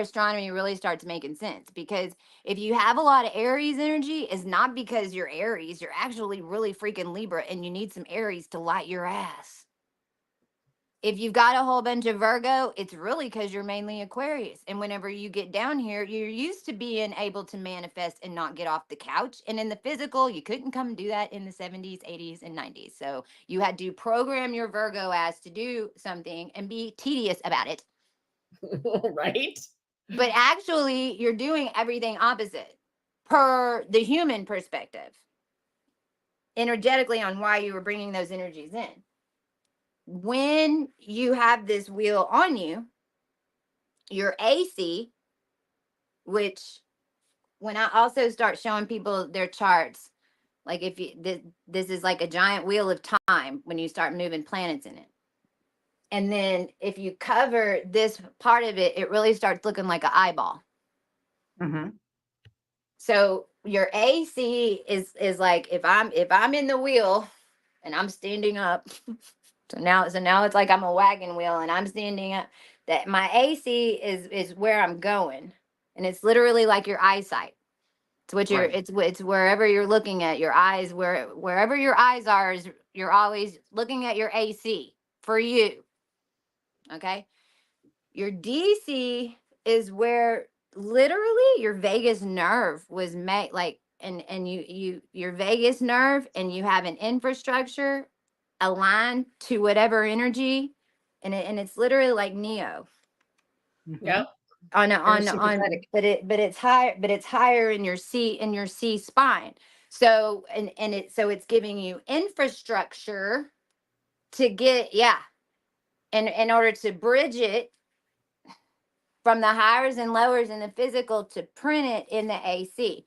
astronomy really starts making sense, because if you have a lot of Aries energy, it's not because you're Aries, you're actually really freaking Libra and you need some Aries to light your ass. If you've got a whole bunch of Virgo, it's really because you're mainly Aquarius. And whenever you get down here, you're used to being able to manifest and not get off the couch. And in the physical, you couldn't come do that in the 70s, 80s, and 90s. So you had to program your Virgo ass to do something and be tedious about it. Right. But actually, you're doing everything opposite per the human perspective, energetically, on why you were bringing those energies in. When you have this wheel on you, your AC, which when I also start showing people their charts, like if you this is like a giant wheel of time when you start moving planets in it. And then if you cover this part of it, it really starts looking like an eyeball. Mm-hmm. So your AC is like if I'm in the wheel and I'm standing up. So now it's like I'm a wagon wheel and I'm standing up. That my AC is where I'm going, and it's literally like your eyesight. It's what you're. Right. It's wherever you're looking at your eyes. Wherever your eyes are, is you're always looking at your AC for you. Okay. Your DC is where literally your vagus nerve was made, like, and your vagus nerve, and you have an infrastructure aligned to whatever energy, and it's literally like Neo Mm-hmm. Yeah. on sympathetic. but it's higher in your C spine. So it's giving you infrastructure to get, and in order to bridge it from the highers and lowers in the physical to print it in the AC.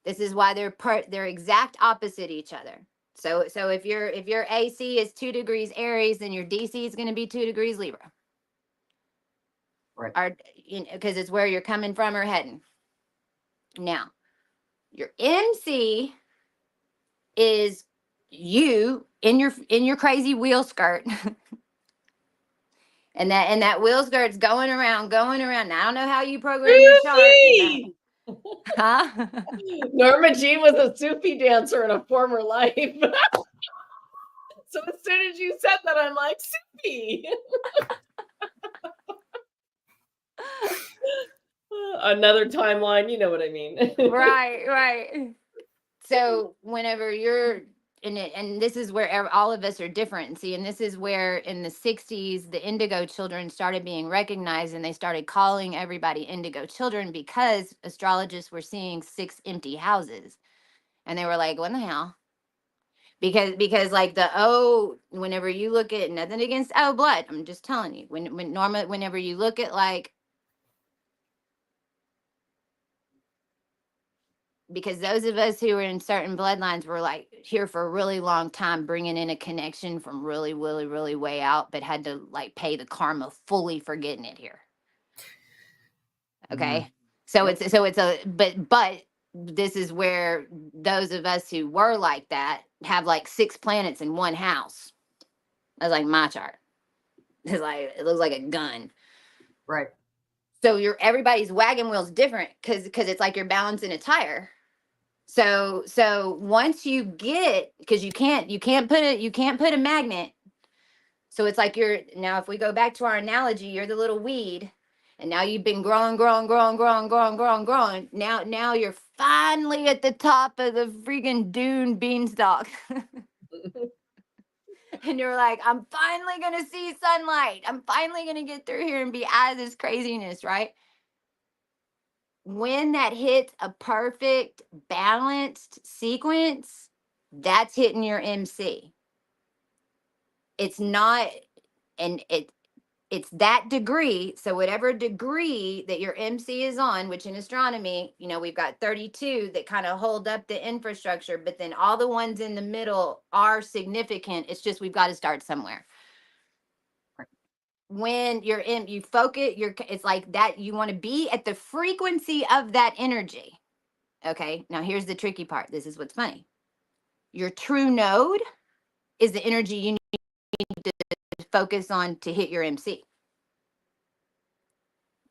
This is why they're exact opposite each other. So if your AC is 2 degrees Aries, then your DC is going to be 2 degrees Libra. Right. Or, because it's where you're coming from or heading. Now, your MC is you in your crazy wheel skirt. And that wheel skirt's going around. And I don't know how you program your chart. Sufi! Huh? Norma Jean was a Sufi dancer in a former life. So as soon as you said that, I'm like, Sufi. Another timeline, you know what I mean. Right. So whenever you're in it, and this is where all of us are different. See, and this is where in the 60s, the indigo children started being recognized, and they started calling everybody indigo children because astrologists were seeing 6 empty houses. And they were like, what the hell? Because like whenever you look at, nothing against blood, I'm just telling you, whenever you look at, like, because those of us who were in certain bloodlines were like here for a really long time, bringing in a connection from really, really, really way out, but had to like pay the karma fully for getting it here. Okay. So Yep. but this is where those of us who were like that have like 6 planets in one house. That's like my chart. It's like, it looks like a gun. Right. So everybody's wagon wheel's different because it's like you're balancing a tire. So once you get, because you can't put a magnet. So it's like now if we go back to our analogy, you're the little weed, and now you've been growing. Now you're finally at the top of the freaking Dune beanstalk. and you're like, I'm finally going to see sunlight. I'm finally going to get through here and be out of this craziness, right? When that hits a perfect, balanced sequence, that's hitting your MC. It's not, and it's that degree. So whatever degree that your MC is on, which in astronomy, you know, we've got 32 that kind of hold up the infrastructure, but then all the ones in the middle are significant. It's just we've got to start somewhere. When you're in, you focus, it's like that, you want to be at the frequency of that energy. Okay, now here's the tricky part. This is what's funny. Your true node is the energy you need to focus on to hit your MC.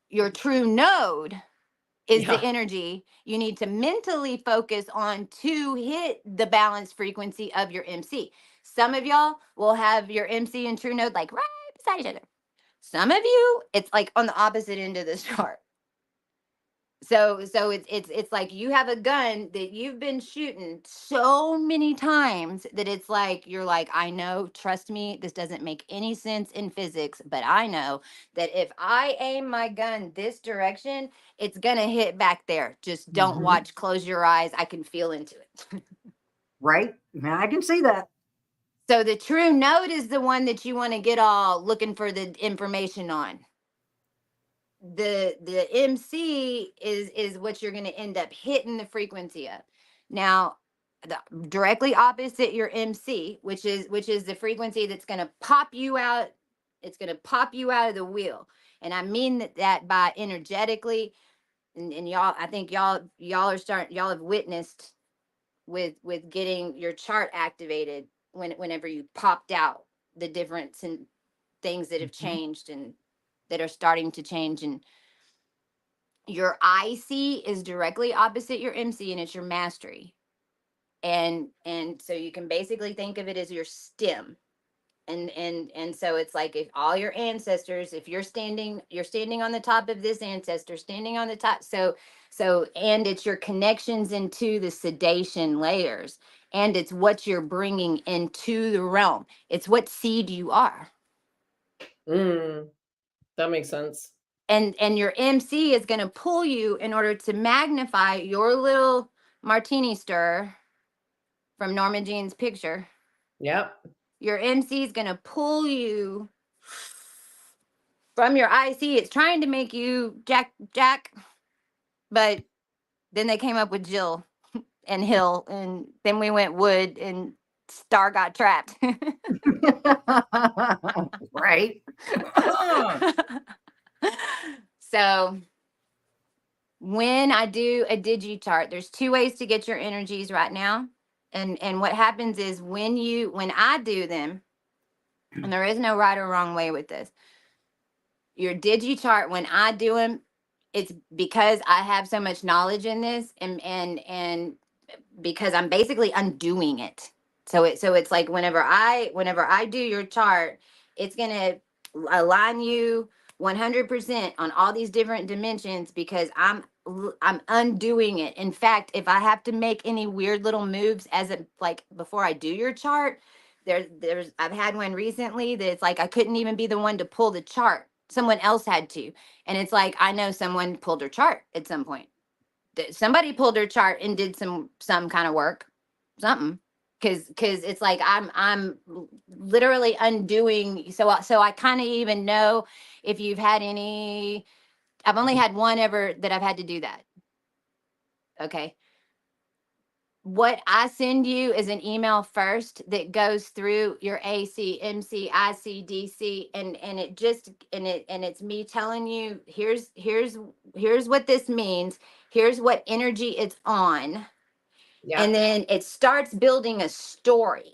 Your true node is the energy you need to mentally focus on to hit the balanced frequency of your MC. Some of y'all will have your MC and true node like right beside each other. Some of you, it's like on the opposite end of the chart. So it's like you have a gun that you've been shooting so many times that it's like you're like, I know, trust me, this doesn't make any sense in physics, but I know that if I aim my gun this direction, it's gonna hit back there. Just don't watch, close your eyes. I can feel into it. Right? I can see that. So the true node is the one that you want to get all looking for the information on. The MC is what you're going to end up hitting the frequency of. Now, directly opposite your MC, which is the frequency that's going to pop you out. It's going to pop you out of the wheel, and I mean that by energetically. And y'all, I think y'all have witnessed with getting your chart activated whenever you popped out the difference in things that have changed and that are starting to change. And your IC is directly opposite your MC, and it's your mastery. And so you can basically think of it as your stem. And so it's like if all your ancestors, if you're standing on the top of this ancestor, standing on the top. So and it's your connections into the sedation layers, and it's what you're bringing into the realm. It's what seed you are. That makes sense. And your MC is going to pull you in order to magnify your little martini stir from Norma Jean's picture. Yep. Your MC is going to pull you from your IC. It's trying to make you Jack, but then they came up with Jill and Hill, and then we went Wood, and Star got trapped. Right. So when I do a digi-chart, there's two ways to get your energies right now. And what happens is when I do them, and there is no right or wrong way with this, your digi-chart, when I do them, it's because I have so much knowledge in this, and because I'm basically undoing it. So it's like whenever I do your chart, it's gonna align you 100% on all these different dimensions because I'm undoing it. In fact, if I have to make any weird little moves like before I do your chart, I've had one recently that it's like I couldn't even be the one to pull the chart. Someone else had to. And it's like I know someone pulled her chart at some point. Somebody pulled her chart and did some kind of work, something. Cause it's like I'm literally undoing. So I kind of even know if you've had any. I've only had one ever that I've had to do that. Okay. What I send you is an email first that goes through your AC, MC, IC, DC, and it's me telling you here's what this means. Here's what energy it's on. Yeah. And then it starts building a story.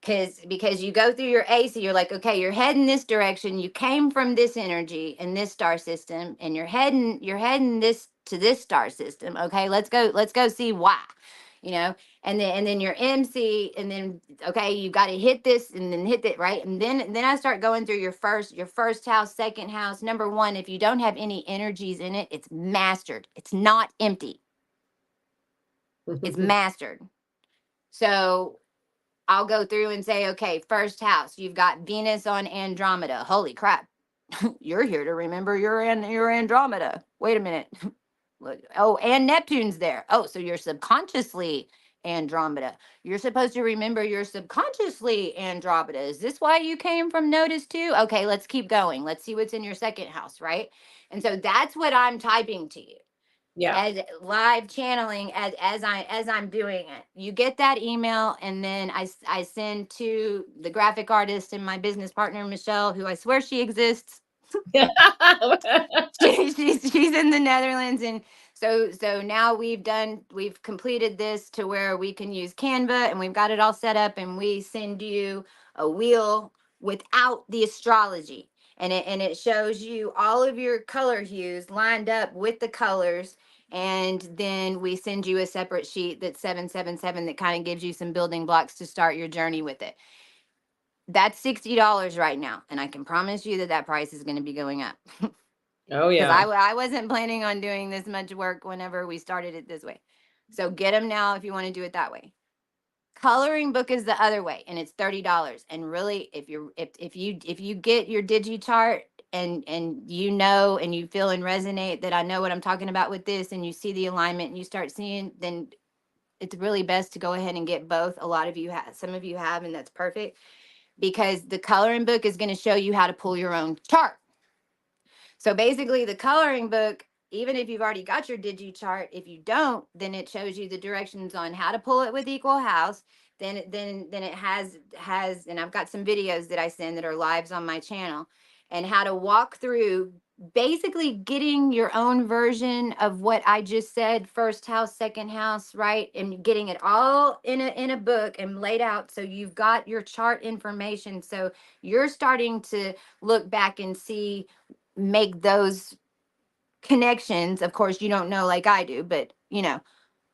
Because you go through your AC, you're like, okay, you're heading this direction. You came from this energy in this star system, and you're heading this to this star system. Okay, let's go see why, and then your MC, and then okay, you got to hit this and then hit that, right? And then I start going through your first house, second house, number one. If you don't have any energies in it, it's mastered. It's not empty. It's mastered. So I'll go through and say, okay, first house, you've got Venus on Andromeda. Holy crap. You're here to remember your Andromeda. Wait a minute. Oh, and Neptune's there. Oh, so you're subconsciously Andromeda. You're supposed to remember you're subconsciously Andromeda. Is this why you came from Notice too? Okay, let's keep going. Let's see what's in your second house, right? And so that's what I'm typing to you. Yeah. As live channeling as I'm doing it. You get that email, and then I send to the graphic artist and my business partner Michelle, who I swear she exists. She's in the Netherlands, and so now we've completed this to where we can use Canva, and we've got it all set up, and we send you a wheel without the astrology, and it shows you all of your color hues lined up with the colors. And then we send you a separate sheet that's 777 that kind of gives you some building blocks to start your journey with it. That's $60 right now. And I can promise you that price is going to be going up. Oh, Because yeah. I wasn't planning on doing this much work whenever we started it this way. So get them now if you want to do it that way. Coloring book is the other way, and it's $30. And really, if you get your DigiChart and you know and you feel and resonate that I know what I'm talking about with this, and you see the alignment and you start seeing, then it's really best to go ahead and get both. A lot of you have, some of you have, and that's perfect, because the coloring book is going to show you how to pull your own chart. So basically, the coloring book, even if you've already got your DigiChart, if you don't, then it shows you the directions on how to pull it with equal house. Then it has, and I've got some videos that I send that are lives on my channel, and how to walk through basically getting your own version of what I just said, first house, second house, right? And getting it all in a book and laid out, so you've got your chart information. So you're starting to look back and see, make those connections. Of course, you don't know like I do, but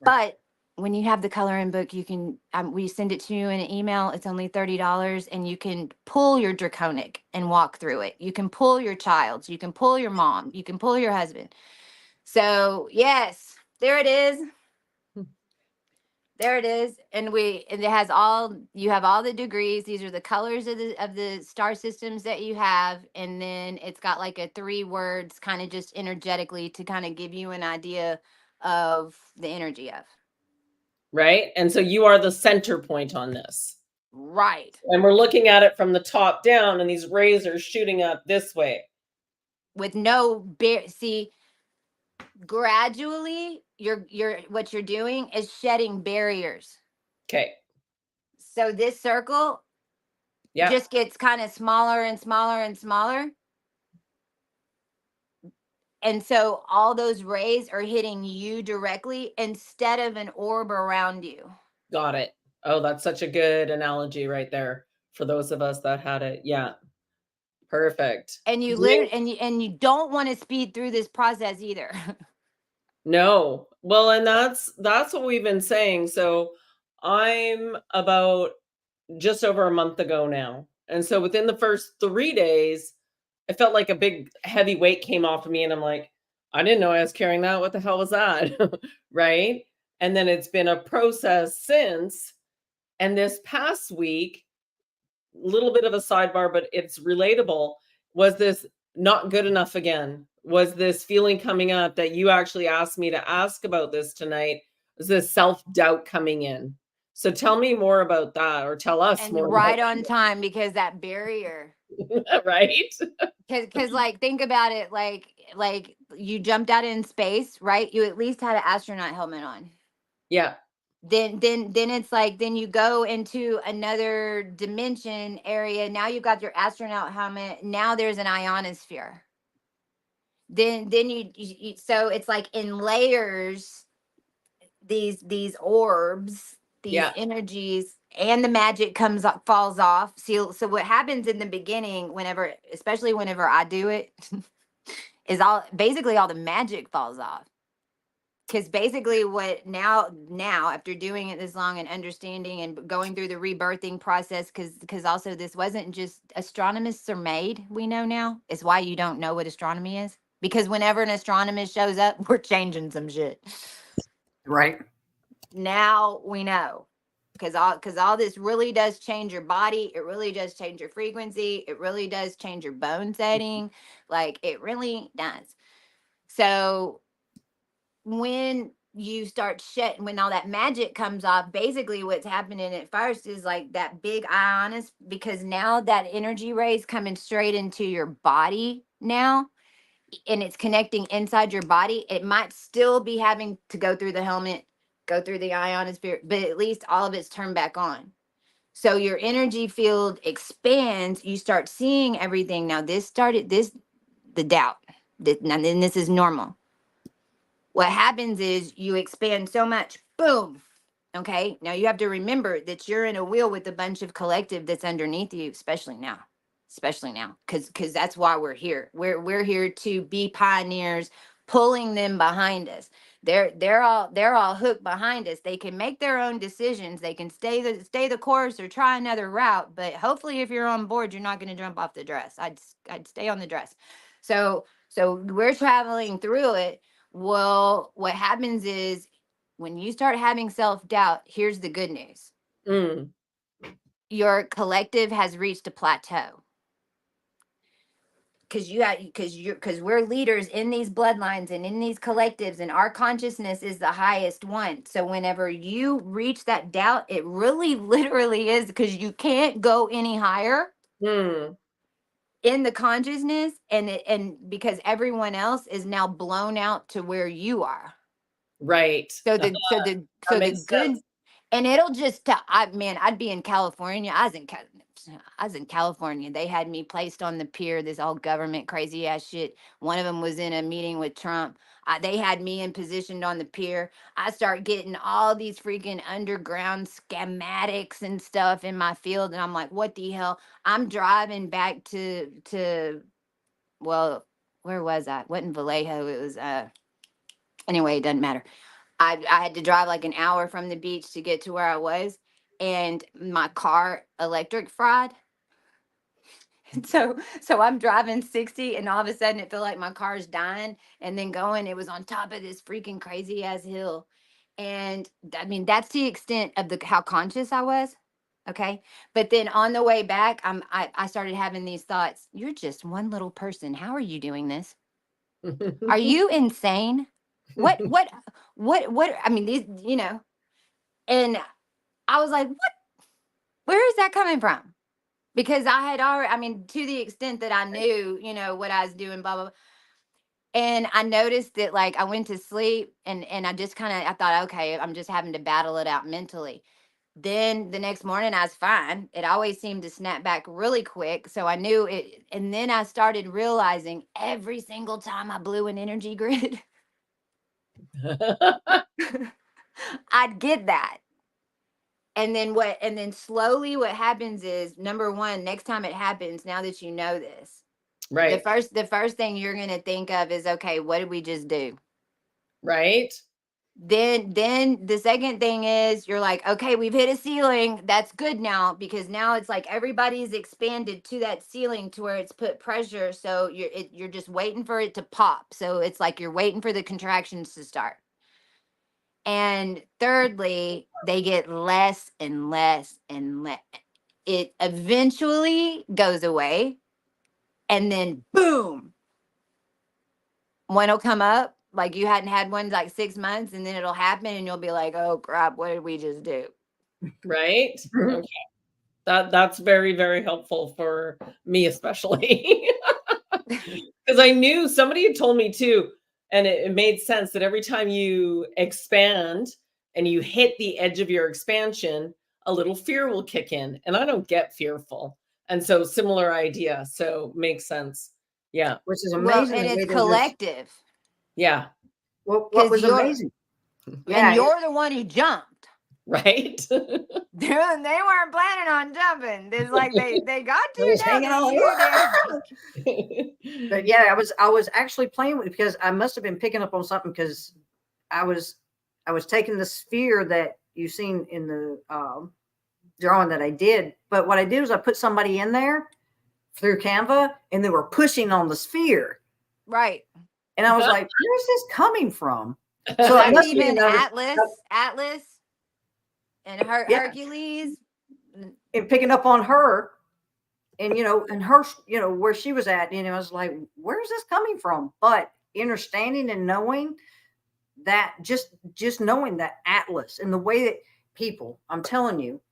but when you have the coloring book, you can, we send it to you in an email. It's only $30, and you can pull your draconic and walk through it. You can pull your child's, you can pull your mom, you can pull your husband. So yes, there it is. There it is. And it has all, you have all the degrees. These are the colors of the star systems that you have. And then it's got like a 3 words kind of just energetically to kind of give you an idea of the energy of. Right. And so you are the center point on this. Right. And we're looking at it from the top down, and these rays are shooting up this way. With no see, gradually what you're doing is shedding barriers. Okay. So this circle just gets kind of smaller and smaller and smaller. And so all those rays are hitting you directly instead of an orb around you. Got it. Oh, that's such a good analogy right there for those of us that had it. Yeah. Perfect. And you live, and you don't want to speed through this process either. No. Well, and that's what we've been saying. So I'm about just over a month ago now. And so within the first 3 days, I felt like a big heavy weight came off of me, and I'm like, I didn't know I was carrying that. What the hell was that? Right? And then it's been a process since. And this past week, little bit of a sidebar, but it's relatable. Was this not good enough again? Was this feeling coming up that you actually asked me to ask about this tonight? Was this self-doubt coming in? So tell me more about that, or tell us And more. right on time, because that barrier. Right? Because like, think about it, like you jumped out in space, right? You at least had an astronaut helmet on. Yeah. Then it's like, then you go into another dimension area. Now you've got your astronaut helmet. Now there's an ionosphere. Then you so it's like in layers, these orbs, these energies, and the magic falls off. So what happens in the beginning, especially whenever I do it, is basically all the magic falls off. Because basically what now after doing it this long and understanding and going through the rebirthing process, because also this wasn't just, astronomists are made, we know now. It's why you don't know what astronomy is. Because whenever an astronomist shows up, we're changing some shit. Right. Now we know. because all this really does change your body. It really does change your frequency. It really does change your bone setting. Like it really does. So when you start when all that magic comes off, basically what's happening at first is like that big ionis, because now that energy ray is coming straight into your body now, and it's connecting inside your body. It might still be having to go through the helmet, go through the ionosphere, but at least all of it's turned back on. So your energy field expands. You start seeing everything. Now the doubt. Now then this is normal. What happens is you expand so much, boom. Okay. Now you have to remember that you're in a wheel with a bunch of collective that's underneath you, especially now, because that's why we're here. We're here to be pioneers, pulling them behind us. They're all hooked behind us. They can make their own decisions. They can stay the course or try another route. But hopefully, if you're on board, you're not going to jump off the dress. I'd stay on the dress. So we're traveling through it. Well, what happens is when you start having self-doubt, here's the good news. Your collective has reached a plateau. Because we're leaders in these bloodlines and in these collectives, and our consciousness is the highest one. So whenever you reach that doubt, it really literally is, because you can't go any higher in the consciousness, and because everyone else is now blown out to where you are. Right. So the good sense. And it'll just I'd be in California. I was in California. They had me placed on the pier, this all government crazy ass shit. One of them was in a meeting with Trump. They had me in positioned on the pier. I start getting all these freaking underground schematics and stuff in my field, and I'm like, what the hell? I'm driving back to well, where was I? Wasn't Vallejo. It was anyway, it doesn't matter. I had to drive like an hour from the beach to get to where I was, and my car electric fried. So I'm driving 60, and all of a sudden it felt like my car's dying, and then it was on top of this freaking crazy ass hill. And I mean, that's the extent of how conscious I was. Okay. But then on the way back, I started having these thoughts. You're just one little person. How are you doing this? Are you insane? What, I mean, these, and I was like, where is that coming from? Because I had already, I mean, to the extent that I knew, what I was doing, blah, blah, blah. And I noticed that, like, I went to sleep, and I just I thought, okay, I'm just having to battle it out mentally. Then the next morning I was fine. It always seemed to snap back really quick. So I knew it. And then I started realizing every single time I blew an energy grid, I'd get that. And then slowly what happens is, number one, next time it happens, now that you know this, right. The first thing you're going to think of is, okay, what did we just do? Right. Then the second thing is, you're like, okay, we've hit a ceiling. That's good now, because now it's like everybody's expanded to that ceiling to where it's put pressure. So you're just waiting for it to pop. So it's like you're waiting for the contractions to start. And thirdly, they get less and less and less. It eventually goes away, and then boom, one will come up like you hadn't had one like 6 months, and then it'll happen, and you'll be like, oh crap, what did we just do? Right. Okay. That's very, very helpful for me, especially. Because I knew somebody had told me too, and it made sense that every time you expand and you hit the edge of your expansion, a little fear will kick in. And I don't get fearful. And so similar idea. So makes sense. Yeah. Which is Well, amazing. and the way it's they collective. Yeah. What 'Cause was amazing? And you're the one who jumped. Right. They weren't planning on jumping. It's like they got It you was down hanging and on. you did. But yeah, I was actually playing with it, because I must have been picking up on something, because I was taking the sphere that you've seen in the drawing that I did. But what I did was I put somebody in there through Canva, and they were pushing on the sphere. Right. And I was like, where's this coming from? So That's even Atlas. And Yeah. Hercules. And picking up on her, and and her, where she was at, I was like, where's this coming from? But understanding and knowing that, just knowing that atlas and the way that people, I'm telling you,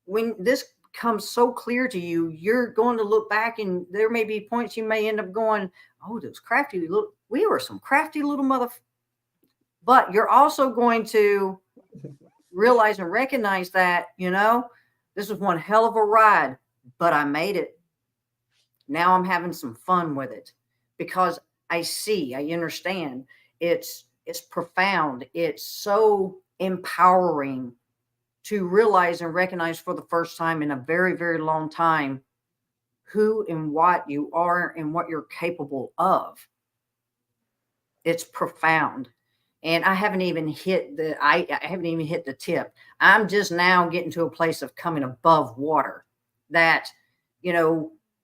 when this comes so clear to you, you're going to look back, and there may be points you may end up going, oh, those crafty little, we were some crafty little mother. But you're also going to realize and recognize that, this was one hell of a ride, but I made it. Now I'm having some fun with it because I understand. It's profound. It's so empowering to realize and recognize for the first time in a very, very long time who and what you are and what you're capable of. It's profound. And I haven't even hit the tip. I'm just now getting to a place of coming above water that,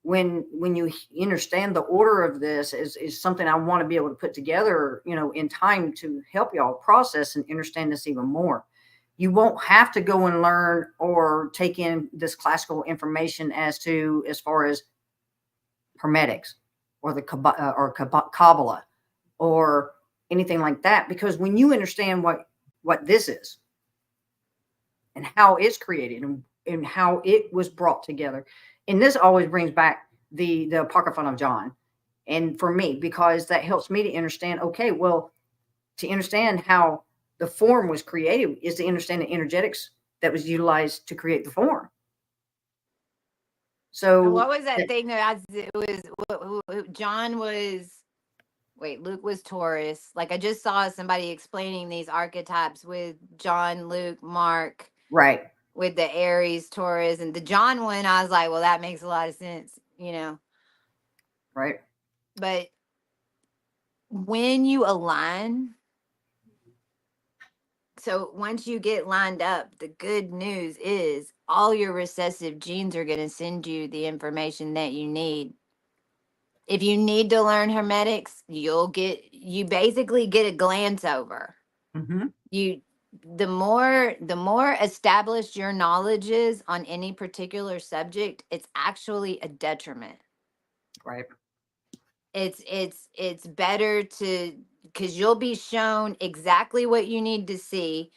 when you understand the order of this is something I want to be able to put together, in time to help y'all process and understand this even more. You won't have to go and learn or take in this classical information as far as Hermetics or the Kabbalah or anything like that, because when you understand what this is and how it's created and how it was brought together, and this always brings back the Apocryphon of John, and for me, because that helps me to understand, okay, well, to understand how the form was created is to understand the energetics that was utilized to create the form. So What was that thing that John was, Luke was Taurus. Like I just saw somebody explaining these archetypes with John, Luke, Mark. Right. With the Aries, Taurus, and the John one, I was like, well, that makes a lot of sense, Right. But when you align, so once you get lined up, the good news is all your recessive genes are going to send you the information that you need. If you need to learn Hermetics, you basically get a glance over. Mm-hmm. The more established your knowledge is on any particular subject, it's actually a detriment. Right. It's better because you'll be shown exactly what you need to see.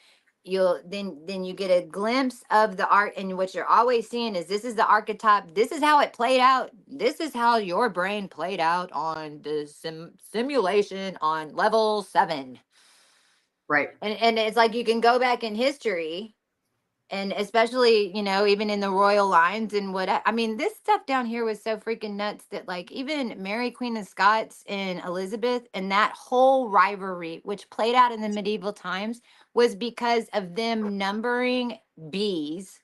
Then you get a glimpse of the art, and what you're always seeing is, this is the archetype, this is how it played out, this is how your brain played out on the simulation on level 7. Right. And it's like you can go back in history, and especially, even in the royal lines and this stuff down here was so freaking nuts that, like, even Mary Queen of Scots and Elizabeth and that whole rivalry, which played out in the medieval times, was because of them numbering bees.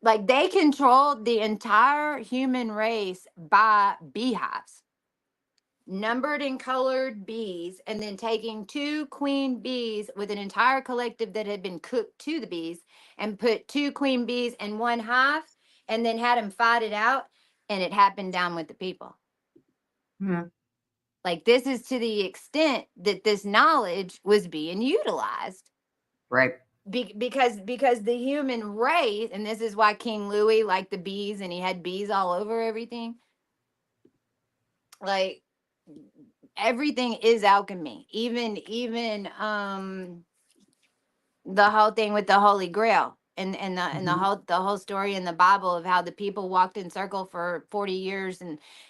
Like, they controlled the entire human race by beehives. Numbered and colored bees, and then taking 2 queen bees with an entire collective that had been cooked to the bees, and put 2 queen bees in one hive, and then had them fight it out, and it happened down with the people. Mm-hmm. Like, this is to the extent that this knowledge was being utilized. Right. Because the human race, and this is why King Louis liked the bees, and he had bees all over everything. Like, everything is alchemy, even the whole thing with the Holy Grail, and the whole story in the Bible of how the people walked in circle for 40 years,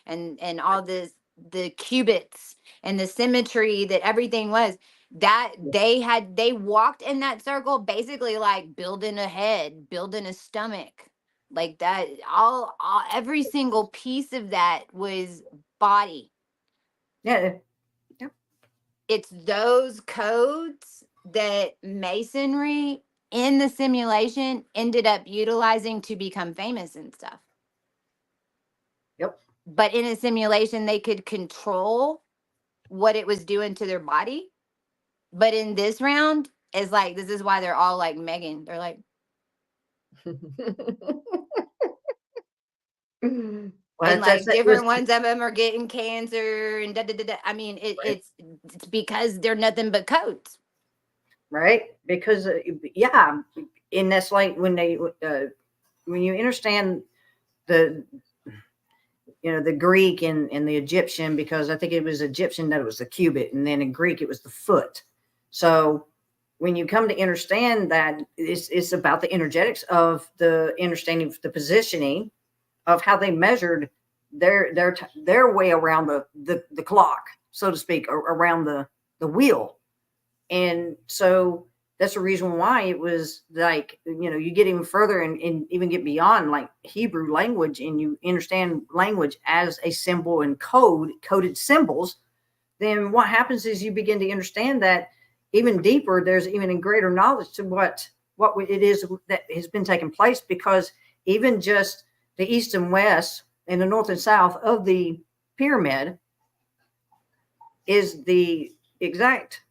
and all this, the cubits and the symmetry that everything was, that they walked in that circle, basically like building a head, building a stomach, like that. All every single piece of that was body. Yeah. It's those codes that masonry in the simulation ended up utilizing to become famous and stuff. Yep. But in a simulation, they could control what it was doing to their body. But in this round, it's like, this is why they're all like Megan. They're like, Well, and like different ones of them are getting cancer and da da da da. I mean, it's because they're nothing but codes. Right. Because and that's like when you understand the the Greek and the Egyptian, because I think it was Egyptian that it was the cubit, and then in Greek it was the foot. So when you come to understand that, it's about the energetics of the understanding of the positioning of how they measured their way around the clock, so to speak, or around the wheel. And so that's the reason why it was like, you get even further and even get beyond like Hebrew language, and you understand language as a symbol and coded symbols. Then what happens is you begin to understand that even deeper, there's even a greater knowledge to what it is that has been taking place, because even just the east and west and the north and south of the pyramid is the exact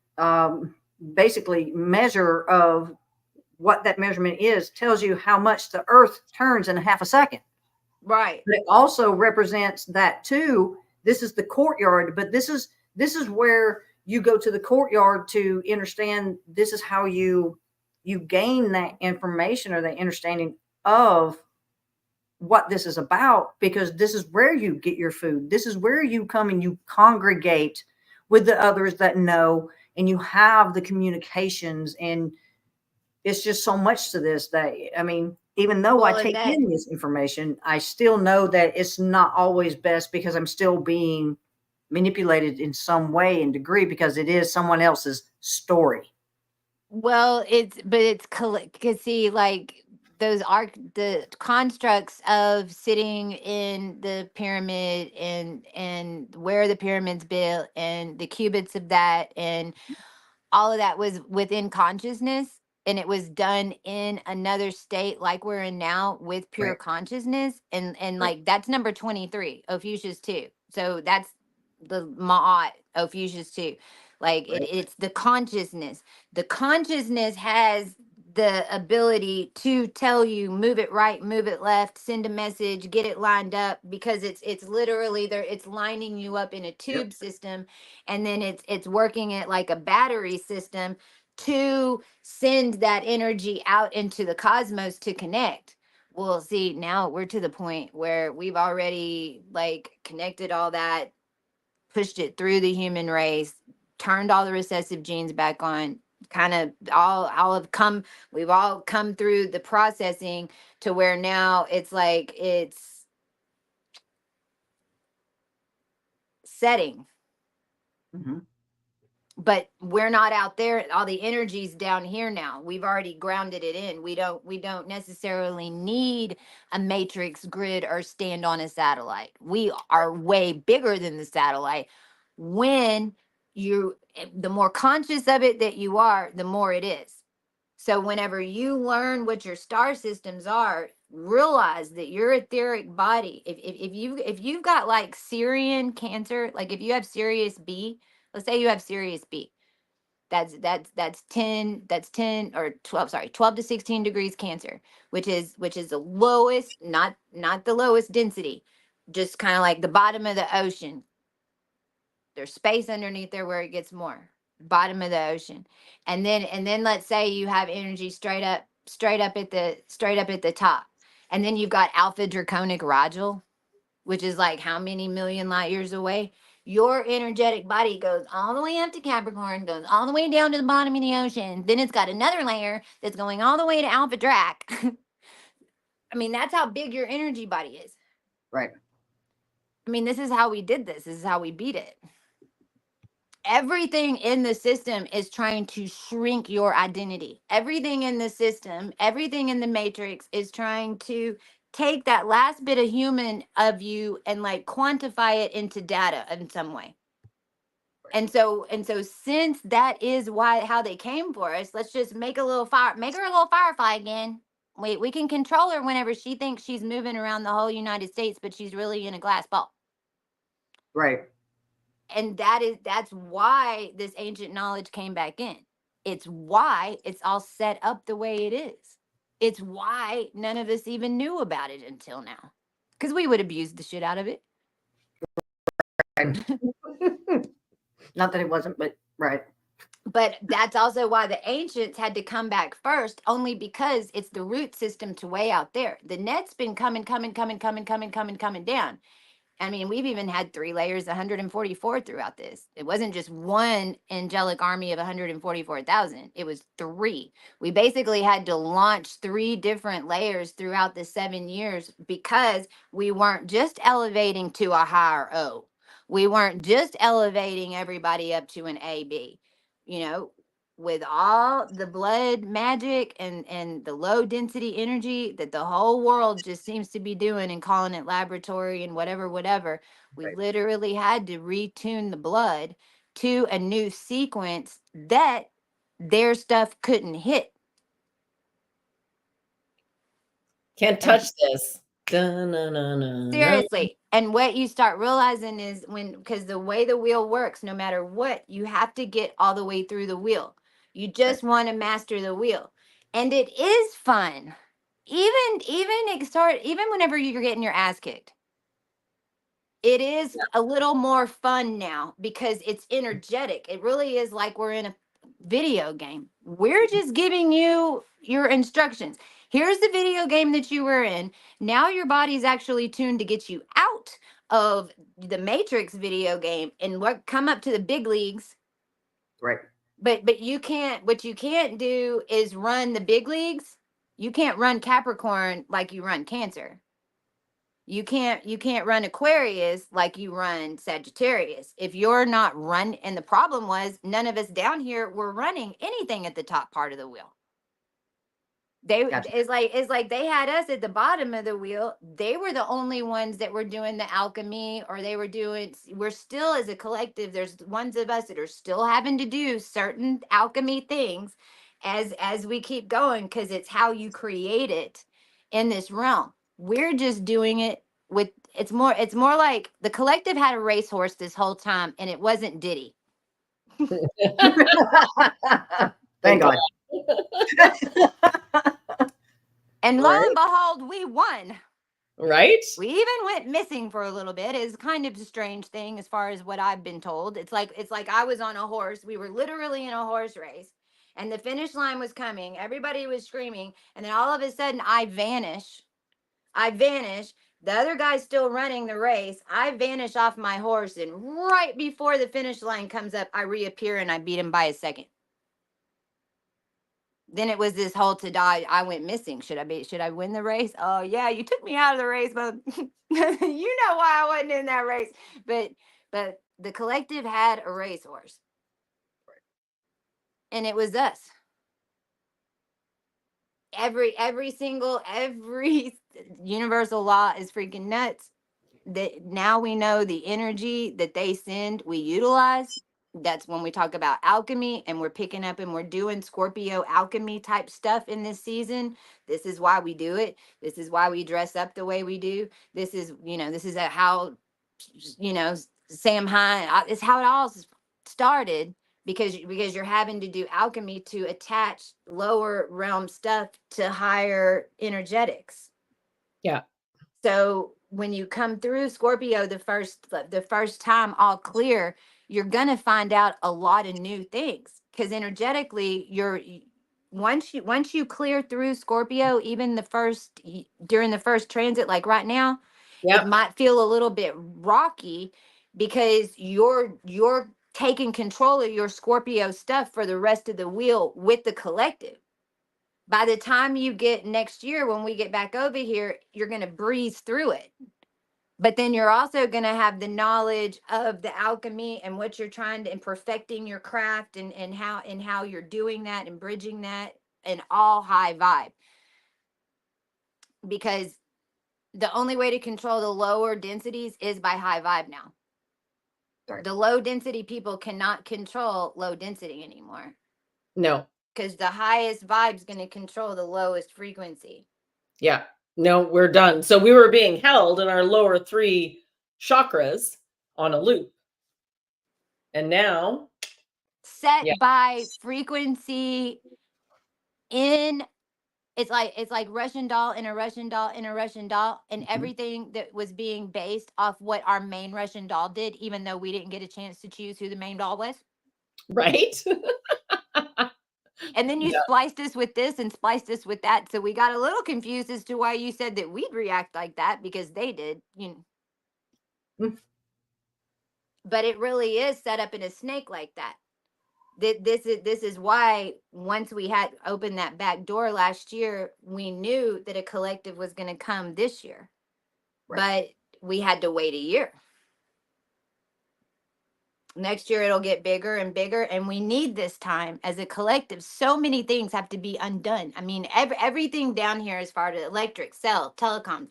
basically measure of what that measurement is, tells you how much the earth turns in a half a second. Right. But it also represents that too. This is the courtyard, but this is where you go to the courtyard to understand. This is how you gain that information or the understanding of what this is about, because this is where you get your food. This is where you come and you congregate with the others that know, and you have the communications. And it's just so much to this that, I mean, even though Well, I and take that- in this information, I still know that it's not always best, because I'm still being manipulated in some way and degree, because it is someone else's story. Well, because see, like the constructs of sitting in the pyramid and where the pyramid's built and the cubits of that and all of that was within consciousness, and it was done in another state like we're in now with pure Right. consciousness, and Right. like that's number 23, Ophiuchus 2. So that's the Ma'at, Ophiuchus 2. Like Right. it's the consciousness. The consciousness has the ability to tell you move it right, move it left, send a message, get it lined up, because it's literally there, it's lining you up in a tube system, and then it's working it like a battery system to send that energy out into the cosmos to connect. Well, see, now we're to the point where we've already like connected all that, pushed it through the human race, turned all the recessive genes back on, kind of we've all come through the processing to where now it's like it's setting. Mm-hmm. But we're not out there, all the energy's down here now. We've already grounded it in. We don't necessarily need a matrix grid or stand on a satellite. We are way bigger than the satellite. When the more conscious of it that you are, the more it is. So whenever you learn what your star systems are, realize that your etheric body, if you've got like Syrian cancer, like if you have Sirius B, let's say you have Sirius B, that's 10 or 12, sorry, 12 to 16 degrees cancer, which is the lowest, not the lowest density, just kind of like the bottom of the ocean. There's space underneath there where it gets more. Bottom of the ocean. And then let's say you have energy straight up at the top. And then you've got Alpha Draconic Ragel, which is like how many million light years away. Your energetic body goes all the way up to Capricorn, goes all the way down to the bottom of the ocean. Then it's got another layer that's going all the way to Alpha Drac. I mean, that's how big your energy body is. Right. I mean, this is how we did this. This is how we beat it. Everything in the system is trying to shrink your identity. Everything in the system, everything in the matrix is trying to take that last bit of human of you and like quantify it into data in some way. And so since that is how they came for us, let's just make her a little firefly again. We can control her whenever she thinks she's moving around the whole United States, but she's really in a glass ball. Right. And that's why this ancient knowledge came back in. It's why it's all set up the way it is. It's why none of us even knew about it until now, because we would abuse the shit out of it. Not that it wasn't, but right. But that's also why the ancients had to come back first, only because it's the root system to way out there. The net's been coming down. I mean, we've even had 3 layers, 144 throughout this. It wasn't just one angelic army of 144,000. It was 3. We basically had to launch 3 different layers throughout the 7 years because we weren't just elevating to a higher O. We weren't just elevating everybody up to an AB. You know, with all the blood magic and the low density energy that the whole world just seems to be doing and calling it laboratory and whatever, we Right. literally had to retune the blood to a new sequence that their stuff couldn't hit. Can't touch this. Dun-na-na-na-na. Seriously. And what you start realizing is because the way the wheel works, no matter what, you have to get all the way through the wheel. You just want to master the wheel. And it is fun. Even whenever you're getting your ass kicked. It is a little more fun now because it's energetic. It really is like we're in a video game. We're just giving you your instructions. Here's the video game that you were in. Now your body's actually tuned to get you out of the Matrix video game and what come up to the big leagues. Right. But you can't, what you can't do is run the big leagues. You can't run Capricorn like you run Cancer. You can't run Aquarius like you run Sagittarius. If you're not run, and the problem was none of us down here were running anything at the top part of the wheel. Gotcha. It's like they had us at the bottom of the wheel. They were the only ones that were doing the alchemy, or we're still as a collective, there's ones of us that are still having to do certain alchemy things as we keep going, because it's how you create it in this realm. We're just doing it with it's more like the collective had a racehorse this whole time, and it wasn't Diddy. Thank God. And lo Right. and behold, we won. Right? We even went missing for a little bit. It's kind of a strange thing as far as what I've been told. It's like I was on a horse. We were literally in a horse race, and the finish line was coming. Everybody was screaming, and then all of a sudden I vanish. The other guy's still running the race. I vanish off my horse, and right before the finish line comes up, I reappear and I beat him by a second. Then it was this whole to die. I went missing. Should I win the race? Oh yeah, you took me out of the race, but you know why I wasn't in that race. But the collective had a racehorse, and it was us. Every universal law is freaking nuts. That now we know the energy that they send, we utilize. That's when we talk about alchemy, and we're picking up and we're doing Scorpio alchemy type stuff in this season. This is why we do it. This is why we dress up the way we do. This is how, Sam Hine, it's how it all started, because you're having to do alchemy to attach lower realm stuff to higher energetics. Yeah. So when you come through Scorpio the first time all clear, you're gonna find out a lot of new things, because energetically once you clear through Scorpio, even during the first transit, like right now, Yep. it might feel a little bit rocky because you're taking control of your Scorpio stuff for the rest of the wheel with the collective. By the time you get next year, when we get back over here, you're going to breeze through it. But then you're also going to have the knowledge of the alchemy and what you're trying to, and perfecting your craft, and how you're doing that and bridging that, and all high vibe. Because the only way to control the lower densities is by high vibe now. Right. The low density people cannot control low density anymore, No. because the highest vibe is going to control the lowest frequency. Yeah. No, we're done. So we were being held in our lower 3 chakras on a loop. And now Set by frequency in it's like Russian doll in a Russian doll in a Russian doll, and everything that was being based off what our main Russian doll did, even though we didn't get a chance to choose who the main doll was. Right? And then you Yeah. spliced us with this and spliced us with that. So we got a little confused as to why you said that we'd react like that, because they did, Mm. but it really is set up in a snake like that. This is why once we had opened that back door last year, we knew that a collective was going to come this year, Right. but we had to wait a year. Next year it'll get bigger and bigger, and we need this time as a collective. So many things have to be undone. I mean, everything down here as far as electric, cell, telecom,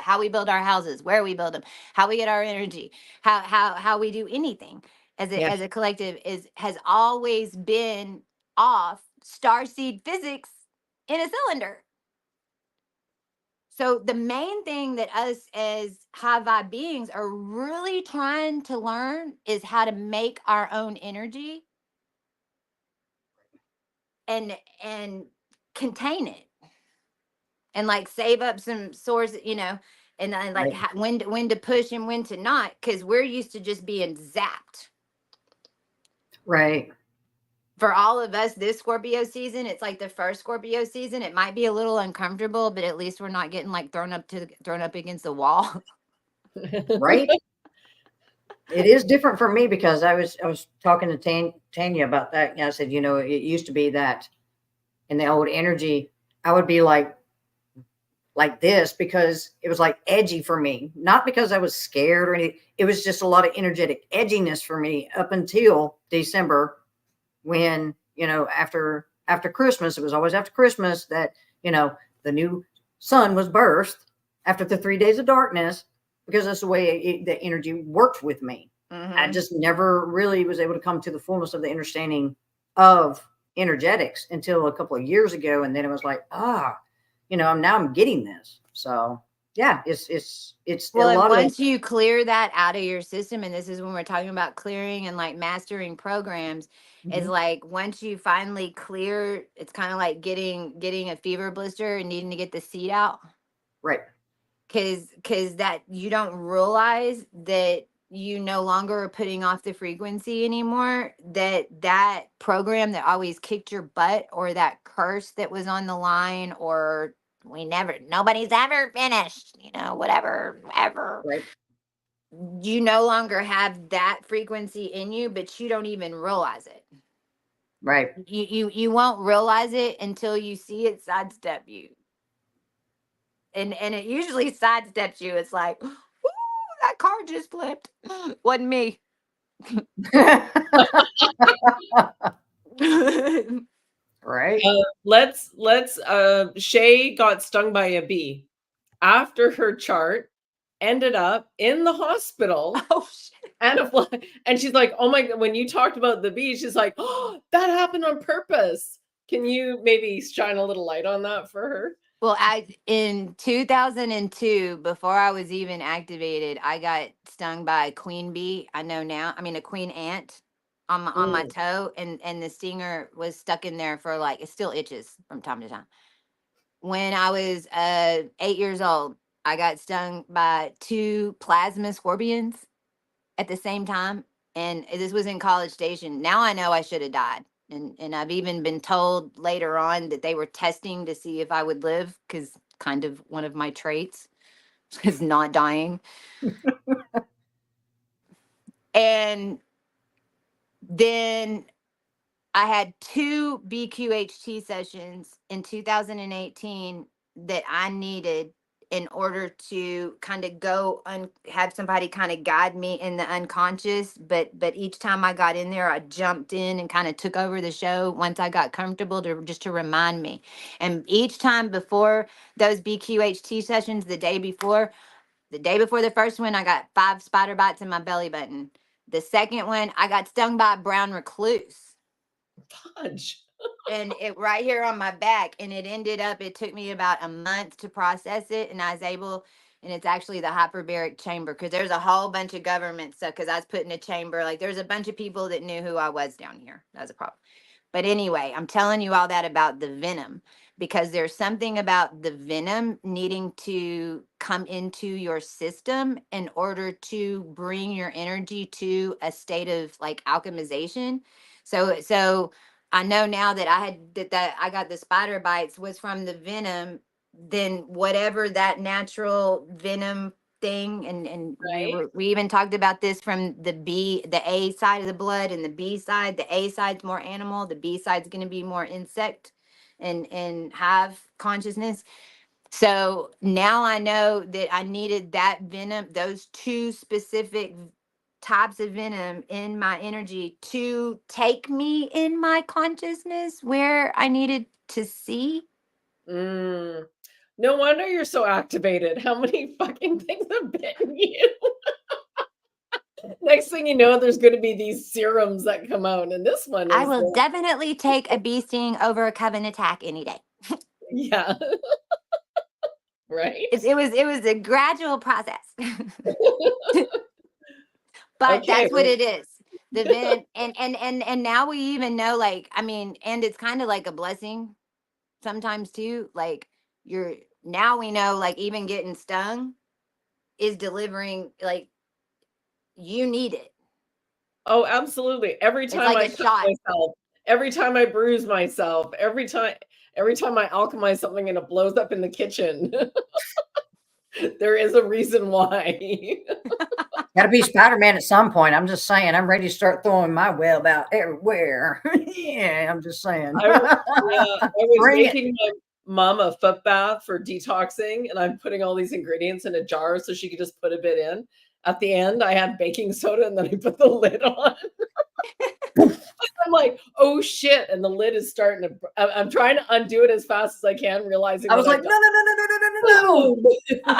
how we build our houses, where we build them, how we get our energy, how we do anything as a Yeah. as a collective has always been off starseed physics in a cylinder. So the main thing that us as high vibe beings are really trying to learn is how to make our own energy and contain it, and like save up some sources, and like Right. when to push and when to not, because we're used to just being zapped. Right. For all of us, this Scorpio season, it's like the first Scorpio season. It might be a little uncomfortable, but at least we're not getting like thrown up against the wall. Right. It is different for me because I was talking to Tanya about that. I said, it used to be that in the old energy, I would be like this because it was like edgy for me, not because I was scared or anything. It was just a lot of energetic edginess for me up until December, when, after Christmas, it was always after Christmas that, the new sun was birthed after the 3 days of darkness, because that's the way the energy worked with me. I just never really was able to come to the fullness of the understanding of energetics until a couple of years ago. And then it was like, now I'm getting this. So yeah, it's a Well, and lot of it. once you clear that out of your system, and this is when we're talking about clearing and like mastering programs, is Mhm. like once you finally clear, it's kind of like getting a fever blister and needing to get the seed out, Right. because that you don't realize that you no longer are putting off the frequency anymore, that program that always kicked your butt, or that curse that was on the line, or nobody's ever finished, whatever ever, Right. you no longer have that frequency in you, but you don't even realize it. Right. You won't realize it until you see it sidestep you, and it usually sidesteps you. It's like, "Woo, that car just flipped." Wasn't me. Right. Shay got stung by a bee after her chart ended up in the hospital. Oh shit. And she's like, oh my God, when you talked about the bee, she's like, oh, that happened on purpose. Can you maybe shine a little light on that for her? Well, in 2002, before I was even activated, I got stung by a queen bee. I know now. I mean, a queen ant on my toe, and the stinger was stuck in there for like, it still itches from time to time. When I was 8 years old, I got stung by 2 plasma scorpions at the same time, and this was in College Station. Now I know I should have died. And I've even been told later on that they were testing to see if I would live, because kind of one of my traits is not dying. And then I had 2 BQHT sessions in 2018 that I needed in order to kind of have somebody kind of guide me in the unconscious. But each time I got in there, I jumped in and kind of took over the show once I got comfortable, to remind me. And each time before those BQHT sessions, the day before the first one, I got 5 spider bites in my belly button. The second one, I got stung by a brown recluse. Fudge. And it right here on my back, and it took me about a month to process it, and I was able, and it's actually the hyperbaric chamber, because there's a whole bunch of government stuff, because I was put in a chamber, like there's a bunch of people that knew who I was down here. That was a problem. But anyway, I'm telling you all that about the venom, because there's something about the venom needing to come into your system in order to bring your energy to a state of like alchemization. So I know now that I had that I got the spider bites was from the venom. Then whatever that natural venom thing, and Right? we even talked about this from the A side of the blood and the B side. The A side's more animal, the B side's going to be more insect and have consciousness. So now I know that I needed that venom, those two specific types of venom in my energy to take me in my consciousness where I needed to see. Mm. No wonder you're so activated. How many fucking things have bitten you? Next thing you know, there's going to be these serums that come out, and this one I is will the, definitely take a bee sting over a coven attack any day. yeah, right? It was a gradual process. But Okay, that's what it is. The venom, and now we even know, like, I mean, and it's kind of like a blessing sometimes too. Like, you're now we know, like, even getting stung is delivering, like, you need it. oh, absolutely. Every It's time like I a cut shot. myself, every time I bruise myself, every time I alchemize something and it blows up in the kitchen, there is a reason why. Got to be Spider-Man at some point. I'm just saying. I'm ready to start throwing my web out everywhere. Yeah, I'm just saying. I was Bring it. making my mom a foot bath for detoxing, and I'm putting all these ingredients in a jar so she could just put a bit in. At the end, I had baking soda, and then I put the lid on. I'm like, "Oh, shit," and the lid is starting to I'm trying to undo it as fast as I can, realizing I that was I've like, no, done no, no, no, no, no, no, no, no.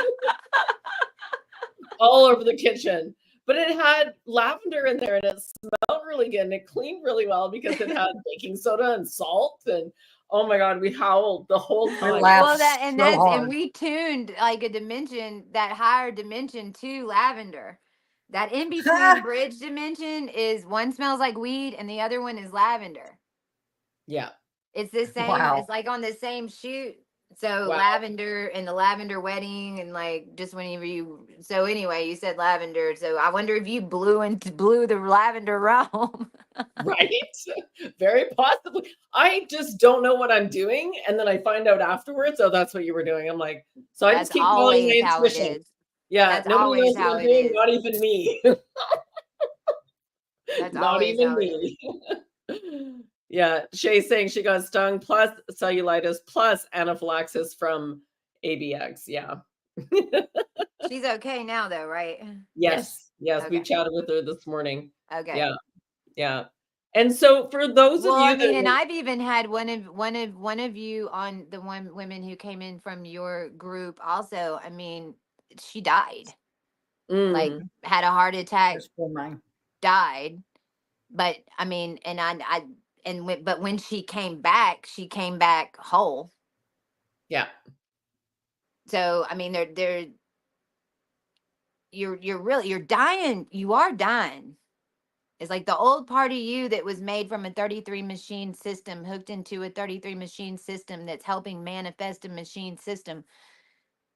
all over the kitchen. But it had lavender in there, and it smelled really good, and it cleaned really well because it had baking soda and salt, and oh my god, we howled the whole We time. laughed Well, so hard. we tuned like a dimension, that higher dimension to lavender. That in between bridge dimension is one smells like weed and the other one is lavender. Yeah. It's the same, Wow. it's like on the same shoot. So Wow. lavender and the lavender wedding, and like just whenever you, so anyway, you said lavender. So I wonder if you blew the lavender realm. Right? Very possibly. I just don't know what I'm doing, and then I find out afterwards, "Oh, that's what you were doing." I'm like, so I just That's keep following always my how it intuition. is. Yeah, That's nobody always knows what how I'm it doing, is. not even me. That's Not always even how it is. me. Yeah, Shay's saying she got stung plus cellulitis plus anaphylaxis from ABX. Yeah. She's okay now though, right? Yes. Yes, yes, we Okay. chatted with her this morning. Okay. Yeah, yeah. And so for those of Well, I you mean, and that I've even had one of you on the one women who came in from your group also. I mean, she died. Like, mm, had a heart attack, That's for mine. died. But I mean, and but when she came back whole. yeah, So I mean, you're dying. You are dying. It's like the old part of you that was made from a 33 machine system, hooked into a 33 machine system that's helping manifest a machine system,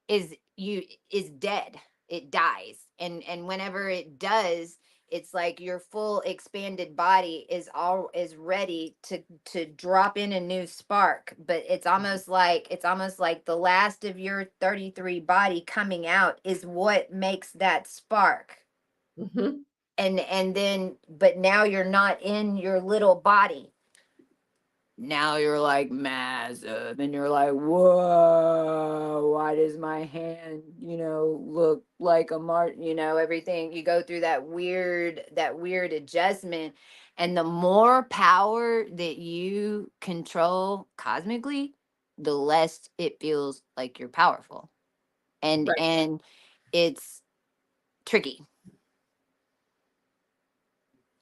is is dead. It dies. And whenever it does, it's like your full expanded body is ready to drop in a new spark. But it's almost like the last of your 33 body coming out is what makes that spark. mhm, And then, but now you're not in your little body. Now you're like massive, and you're like, whoa, why does my hand, look like everything. You go through that weird adjustment. And the more power that you control cosmically, the less it feels like you're powerful. and right, and it's tricky.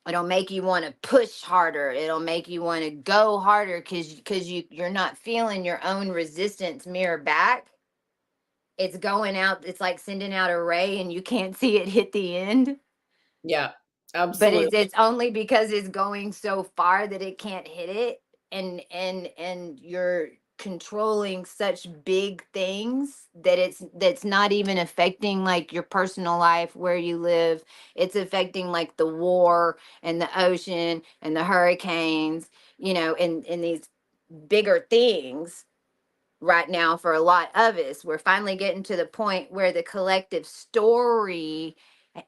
It'll make you want to push harder. It'll make you want to go harder because you're not feeling your own resistance mirror back. It's going out. It's like sending out a ray and you can't see it hit the end. yeah, But absolutely. it's only because it's going so far that it can't hit it. And you're controlling such big things that that's not even affecting like your personal life where you live. It's affecting like the war and the ocean and the hurricanes, you know, and these bigger things right now. For a lot of us, we're finally getting to the point where the collective story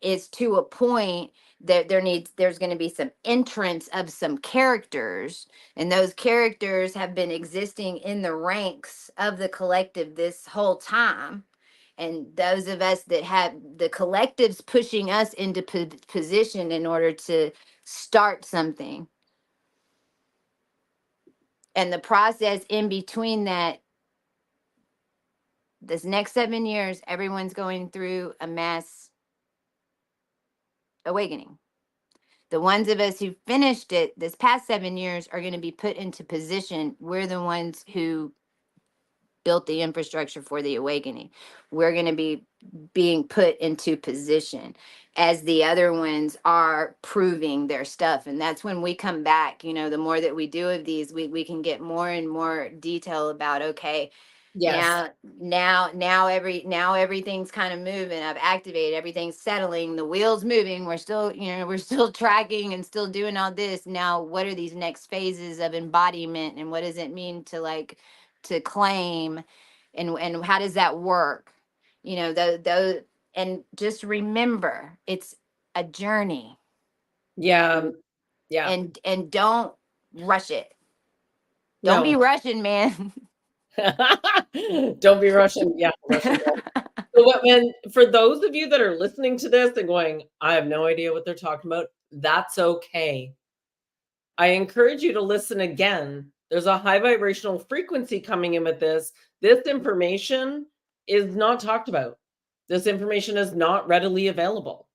is to a point that there's going to be some entrance of some characters, and those characters have been existing in the ranks of the collective this whole time, and those of us that have the collectives pushing us into position in order to start something, and the process in between that, this next 7 years, everyone's going through a mass awakening. The ones of us who finished it this past 7 years are going to be put into position. We're the ones who built the infrastructure for the awakening. We're going to be being put into position as the other ones are proving their stuff. And that's when we come back, you know, the more that we do of these, we can get more and more detail about, okay, Yes. now everything's kind of moving. I've activated, everything's settling, the wheels moving. We're still, you know, we're still tracking and still doing all this. Now, what are these next phases of embodiment, and what does it mean to like to claim, and how does that work? You know, those, and just remember, it's a journey, Yeah. Yeah. and don't rush it. Don't be No. rushing, man. Don't be Russian. Yeah, Russian. So when for those of you that are listening to this and going, I have no idea what they're talking about, that's okay. I encourage you to listen again. There's a high vibrational frequency coming in with this. This information is not talked about. This information is not readily available.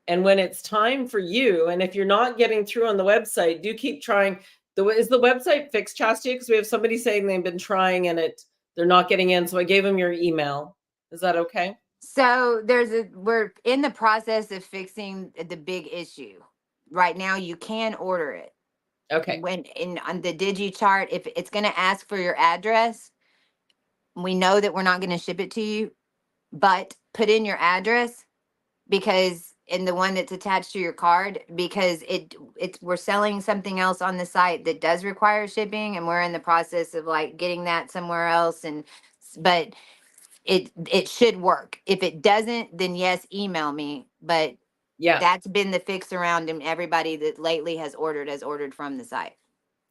And when it's time for you, and if you're not getting through on the website, do keep trying. Is the website fixed, Chastia? Because we have somebody saying they've been trying and they're not getting in. So I gave them your email. Is that okay? So we're in the process of fixing the big issue. Right now, you can order it. Okay. When on the DigiChart, if it's going to ask for your address, we know that we're not going to ship it to you, but put in your address, because in the one that's attached to your card, because it's we're selling something else on the site that does require shipping, and we're in the process of like getting that somewhere else. But it should work. If it doesn't, then yes, email me. But Yeah. that's been the fix around, and everybody that lately has ordered from the site.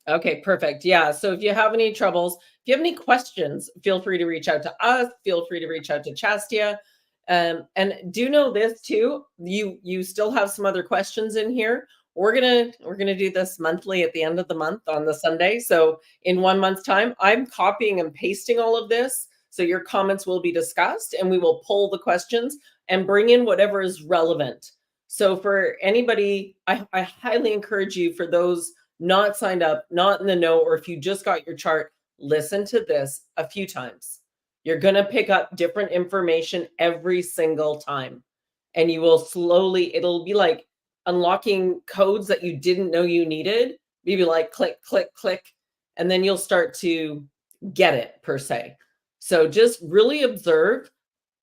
Okay, perfect. Yeah. So if you have any troubles, if you have any questions, feel free to reach out to us. Feel free to reach out to Chastia. And do know this too. You still have some other questions in here. We're gonna do this monthly at the end of the month on the Sunday. So in 1 month's time, I'm copying and pasting all of this. So your comments will be discussed, and we will pull the questions and bring in whatever is relevant. So for anybody, I highly encourage you, for those not signed up, not in the know, or if you just got your chart, listen to this a few times. You're going to pick up different information every single time. And you will slowly, it'll be like unlocking codes that you didn't know you needed. Maybe like click, click, click. And then you'll start to get it, per se. So just really observe.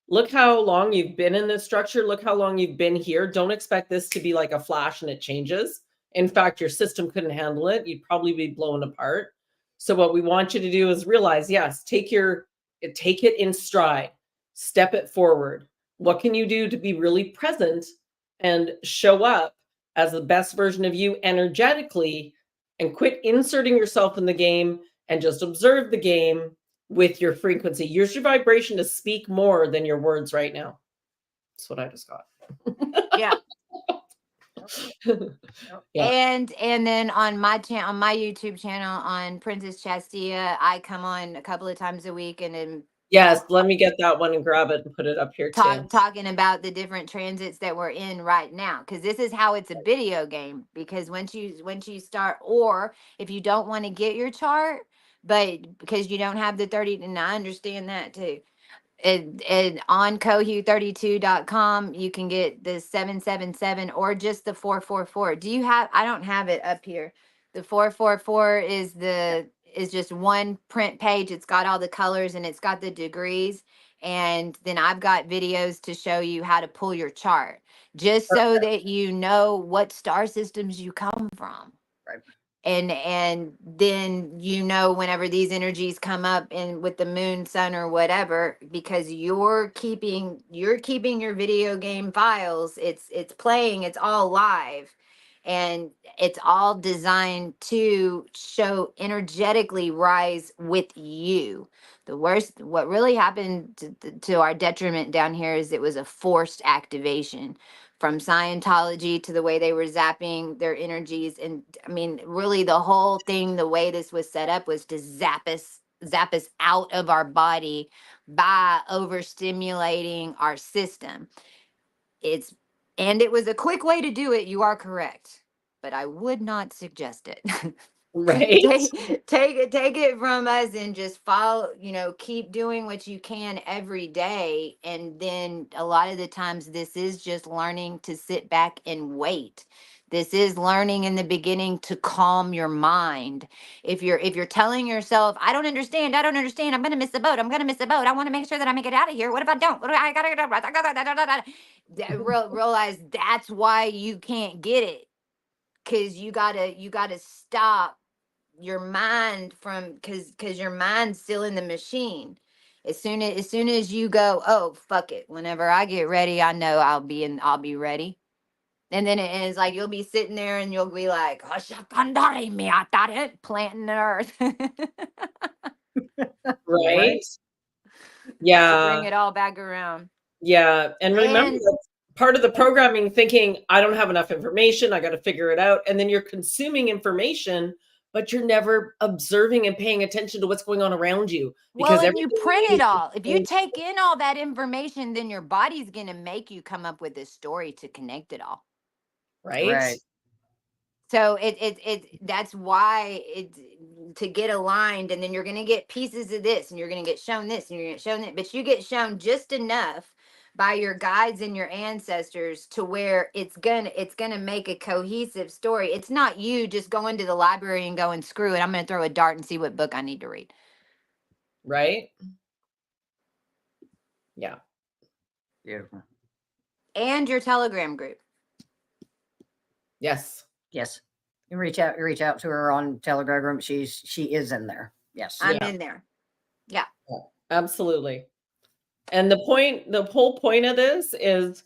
Look how long you've been in this structure. Look how long you've been here. Don't expect this to be like a flash and it changes. In fact, your system couldn't handle it. You'd probably be blown apart. So what we want you to do is realize, yes, take it in stride, step it forward. What can you do to be really present and show up as the best version of you energetically, and quit inserting yourself in the game and just observe the game with your frequency. Use your vibration to speak more than your words right now. That's what I just got. Yeah. Yeah. And then on my YouTube channel on Princess Chastia, I come on a couple of times a week, and then Yes, let me get that one and grab it and put it up here too. talking about the different transits that we're in right now, because this is how it's a video game. Because once you start, or if you don't want to get your chart, but because you don't have the 30, and I understand that too. And on CoHue32.com, you can get the 777 or just the 444. I don't have it up here. The 444 is is just one print page. It's got all the colors and it's got the degrees. And then I've got videos to show you how to pull your chart, just so that you know what star systems you come from. Right. And then you know whenever these energies come up in with the moon, sun, or whatever, because you're keeping your video game files. It's playing, it's all live, and it's all designed to show energetically rise with you. The worst, what really happened to our detriment down here is it was a forced activation, from Scientology to the way they were zapping their energies. And I mean, really the whole thing, the way this was set up was to zap us out of our body by overstimulating our system. And it was a quick way to do it. You are correct, but I would not suggest it. Right. Take it from us and just follow, keep doing what you can every day. And then a lot of the times this is just learning to sit back and wait. This is learning in the beginning to calm your mind. If you're telling yourself, I don't understand, I'm gonna miss the boat, I want to make sure that I make it out of here. What if I don't? What do I gotta realize that's why you can't get it. Cause you gotta stop your mind from, because your mind's still in the machine. As soon as you go, oh fuck it, whenever I get ready, I know I'll be ready. And then it's like you'll be sitting there and you'll be like, planting the earth. Right. To Yeah. bring it all back around. Yeah. And remember, And that's part of the programming, thinking, I don't have enough information, I got to figure it out. And then you're consuming information, but you're never observing and paying attention to what's going on around you. well, Because and you everything print you it all. If you need take in all that information, then your body's gonna make you come up with a story to connect it all. right? Right. So that's why it's to get aligned, and then you're gonna get pieces of this, and you're gonna get shown this, and you're gonna get shown that, but you get shown just enough by your guides and your ancestors to where it's gonna make a cohesive story. It's not you just going to the library and going, screw it, I'm gonna throw a dart and see what book I need to read. Right? Yeah. Beautiful. And your Telegram group. Yes. Yes. You reach out to her on Telegram. She is in there. Yes. I'm Yeah. in there. Yeah. Absolutely. And the whole point of this is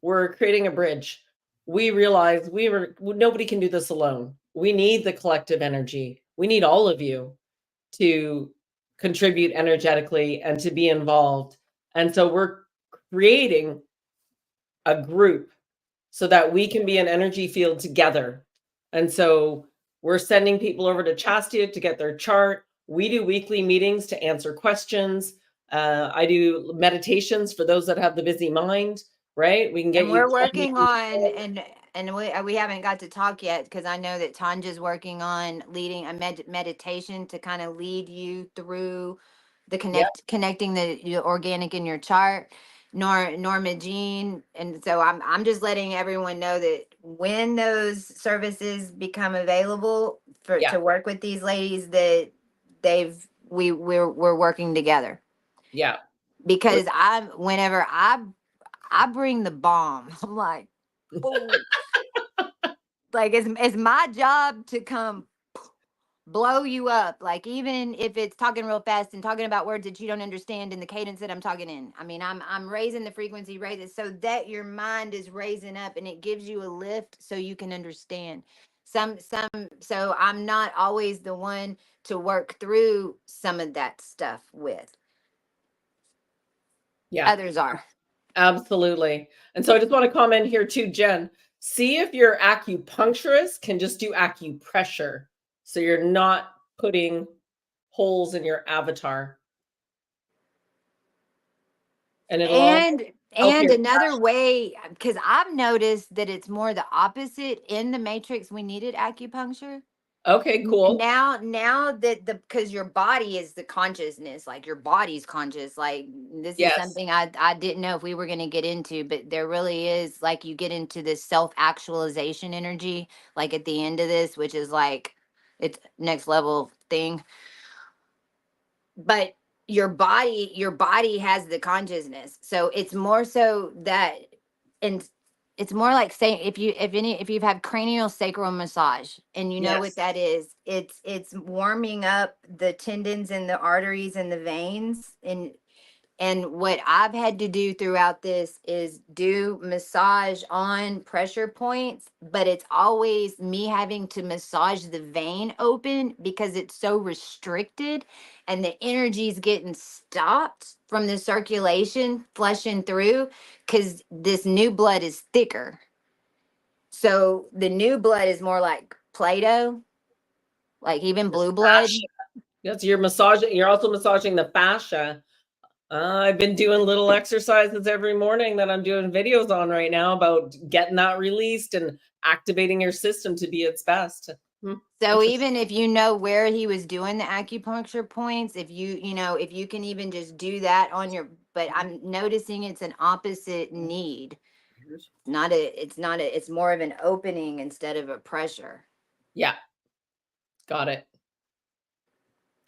we're creating a bridge. We realize nobody can do this alone. We need the collective energy. We need all of you to contribute energetically and to be involved. And so we're creating a group so that we can be an energy field together. And so we're sending people over to Chastia to get their chart. We do weekly meetings to answer questions. I do meditations for those that have the busy mind, right? We can get And you. we're working on, and we haven't got to talk yet, because I know that Tanja's working on leading a meditation to kind of lead you through the connecting the organic in your chart. Norma Jean, and so I'm just letting everyone know that when those services become available to work with these ladies, that we're working together. Yeah. Because whenever I bring the bomb, I'm like, boom. Like it's my job to come blow you up. Like, even if it's talking real fast and talking about words that you don't understand in the cadence that I'm talking in. I mean, I'm raising the frequency, raises so that your mind is raising up, and it gives you a lift so you can understand. So I'm not always the one to work through some of that stuff with. Yeah. Others are. Absolutely. And so I just want to comment here too, Jen. See if your acupuncturist can just do acupressure, so you're not putting holes in your avatar. And another way, because I've noticed that it's more the opposite in the matrix. We needed acupuncture. Okay, cool. Now that because your body is the consciousness, like your body's conscious. Like, this is something I didn't know if we were going to get into, but there really is, like, you get into this self-actualization energy, like at the end of this, which is like it's next level thing. But your body has the consciousness. So it's more so that, and it's more like saying, if you've had cranial sacral massage, and you know what Yes. that is, it's warming up the tendons and the arteries and the veins. And what I've had to do throughout this is do massage on pressure points, but it's always me having to massage the vein open because it's so restricted and the energy's getting stopped from the circulation flushing through because this new blood is thicker. So the new blood is more like Play-Doh, like even blue blood. Yes, you're massaging. You're also massaging the fascia. I've been doing little exercises every morning that I'm doing videos on right now about getting that released and activating your system to be its best. So even if you know where he was doing the acupuncture points, if if you can even just do that on your, but I'm noticing it's an opposite need. It's more of an opening instead of a pressure. Yeah. Got it.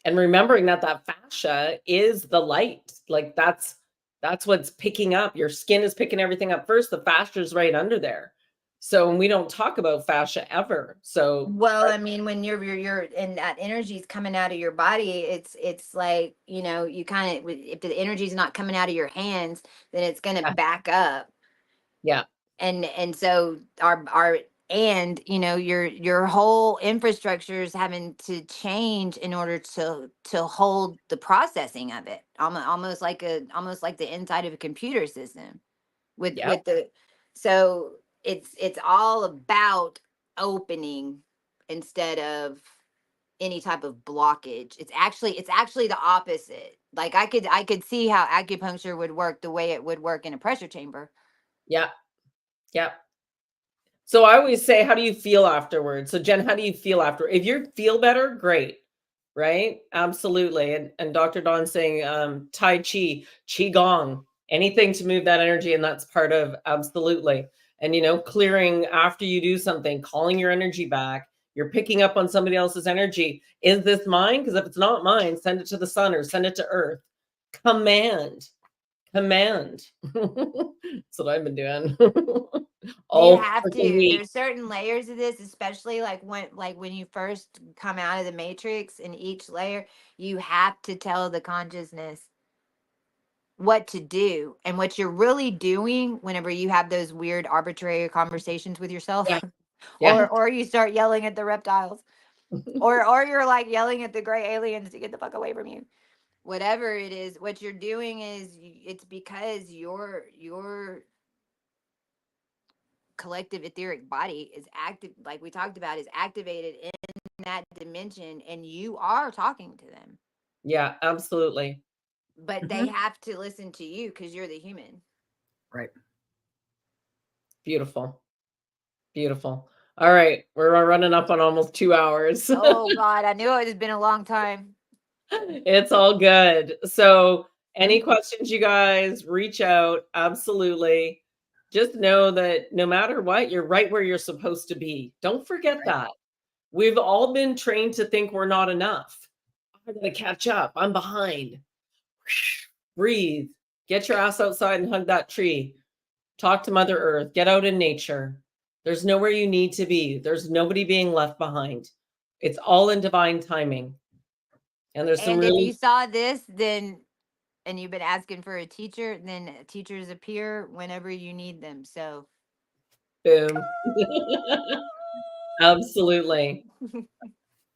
And remembering that fascia is the light. Like that's what's picking up. Your skin is picking everything up first. The fascia is right under there. So, and we don't talk about fascia ever. So, well, I mean, when you're and that energy is coming out of your body, it's like, you kind of, if the energy is not coming out of your hands, then it's going to back up. Yeah. And so your whole infrastructure is having to change in order to hold the processing of it, almost like the inside of a computer system with Yeah. So it's all about opening instead of any type of blockage. It's actually the opposite. Like I could see how acupuncture would work the way it would work in a pressure chamber. Yeah. Yeah. So I always say, how do you feel afterwards? So Jen, how do you feel after? If you feel better, great. Right? Absolutely. And Dr. Dawn's saying Tai Chi, Qigong, anything to move that energy. And that's part of absolutely. And, clearing after you do something, calling your energy back. You're picking up on somebody else's energy. Is this mine? Because if it's not mine, send it to the sun or send it to earth. Command. That's what I've been doing. You All have freaking to. week. There's certain layers of this, especially like when you first come out of the matrix. In each layer, you have to tell the consciousness what to do. And what you're really doing whenever you have those weird arbitrary conversations with yourself, Yeah. Yeah. or you start yelling at the reptiles, or you're like yelling at the gray aliens to get the fuck away from you. Whatever it is, what you're doing is it's because your collective etheric body is active, like we talked about, is activated in that dimension, and you are talking to them. Yeah, absolutely. But they have to listen to you because you're the human. Right. Beautiful. Beautiful. All right. We're running up on almost 2 hours. Oh God, I knew it has been a long time. It's all good. So any questions, you guys, reach out. Absolutely. Just know that no matter what, you're right where you're supposed to be. Don't forget that. We've all been trained to think we're not enough. I'm going to catch up. I'm behind. Breathe. Get your ass outside and hug that tree. Talk to Mother Earth. Get out in nature. There's nowhere you need to be. There's nobody being left behind. It's all in divine timing. And there's some And really... if you saw this, then, and you've been asking for a teacher, then teachers appear whenever you need them. So boom. Absolutely.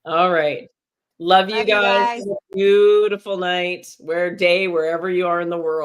All right. Love you guys. guys. Have a beautiful night, day, wherever you are in the world.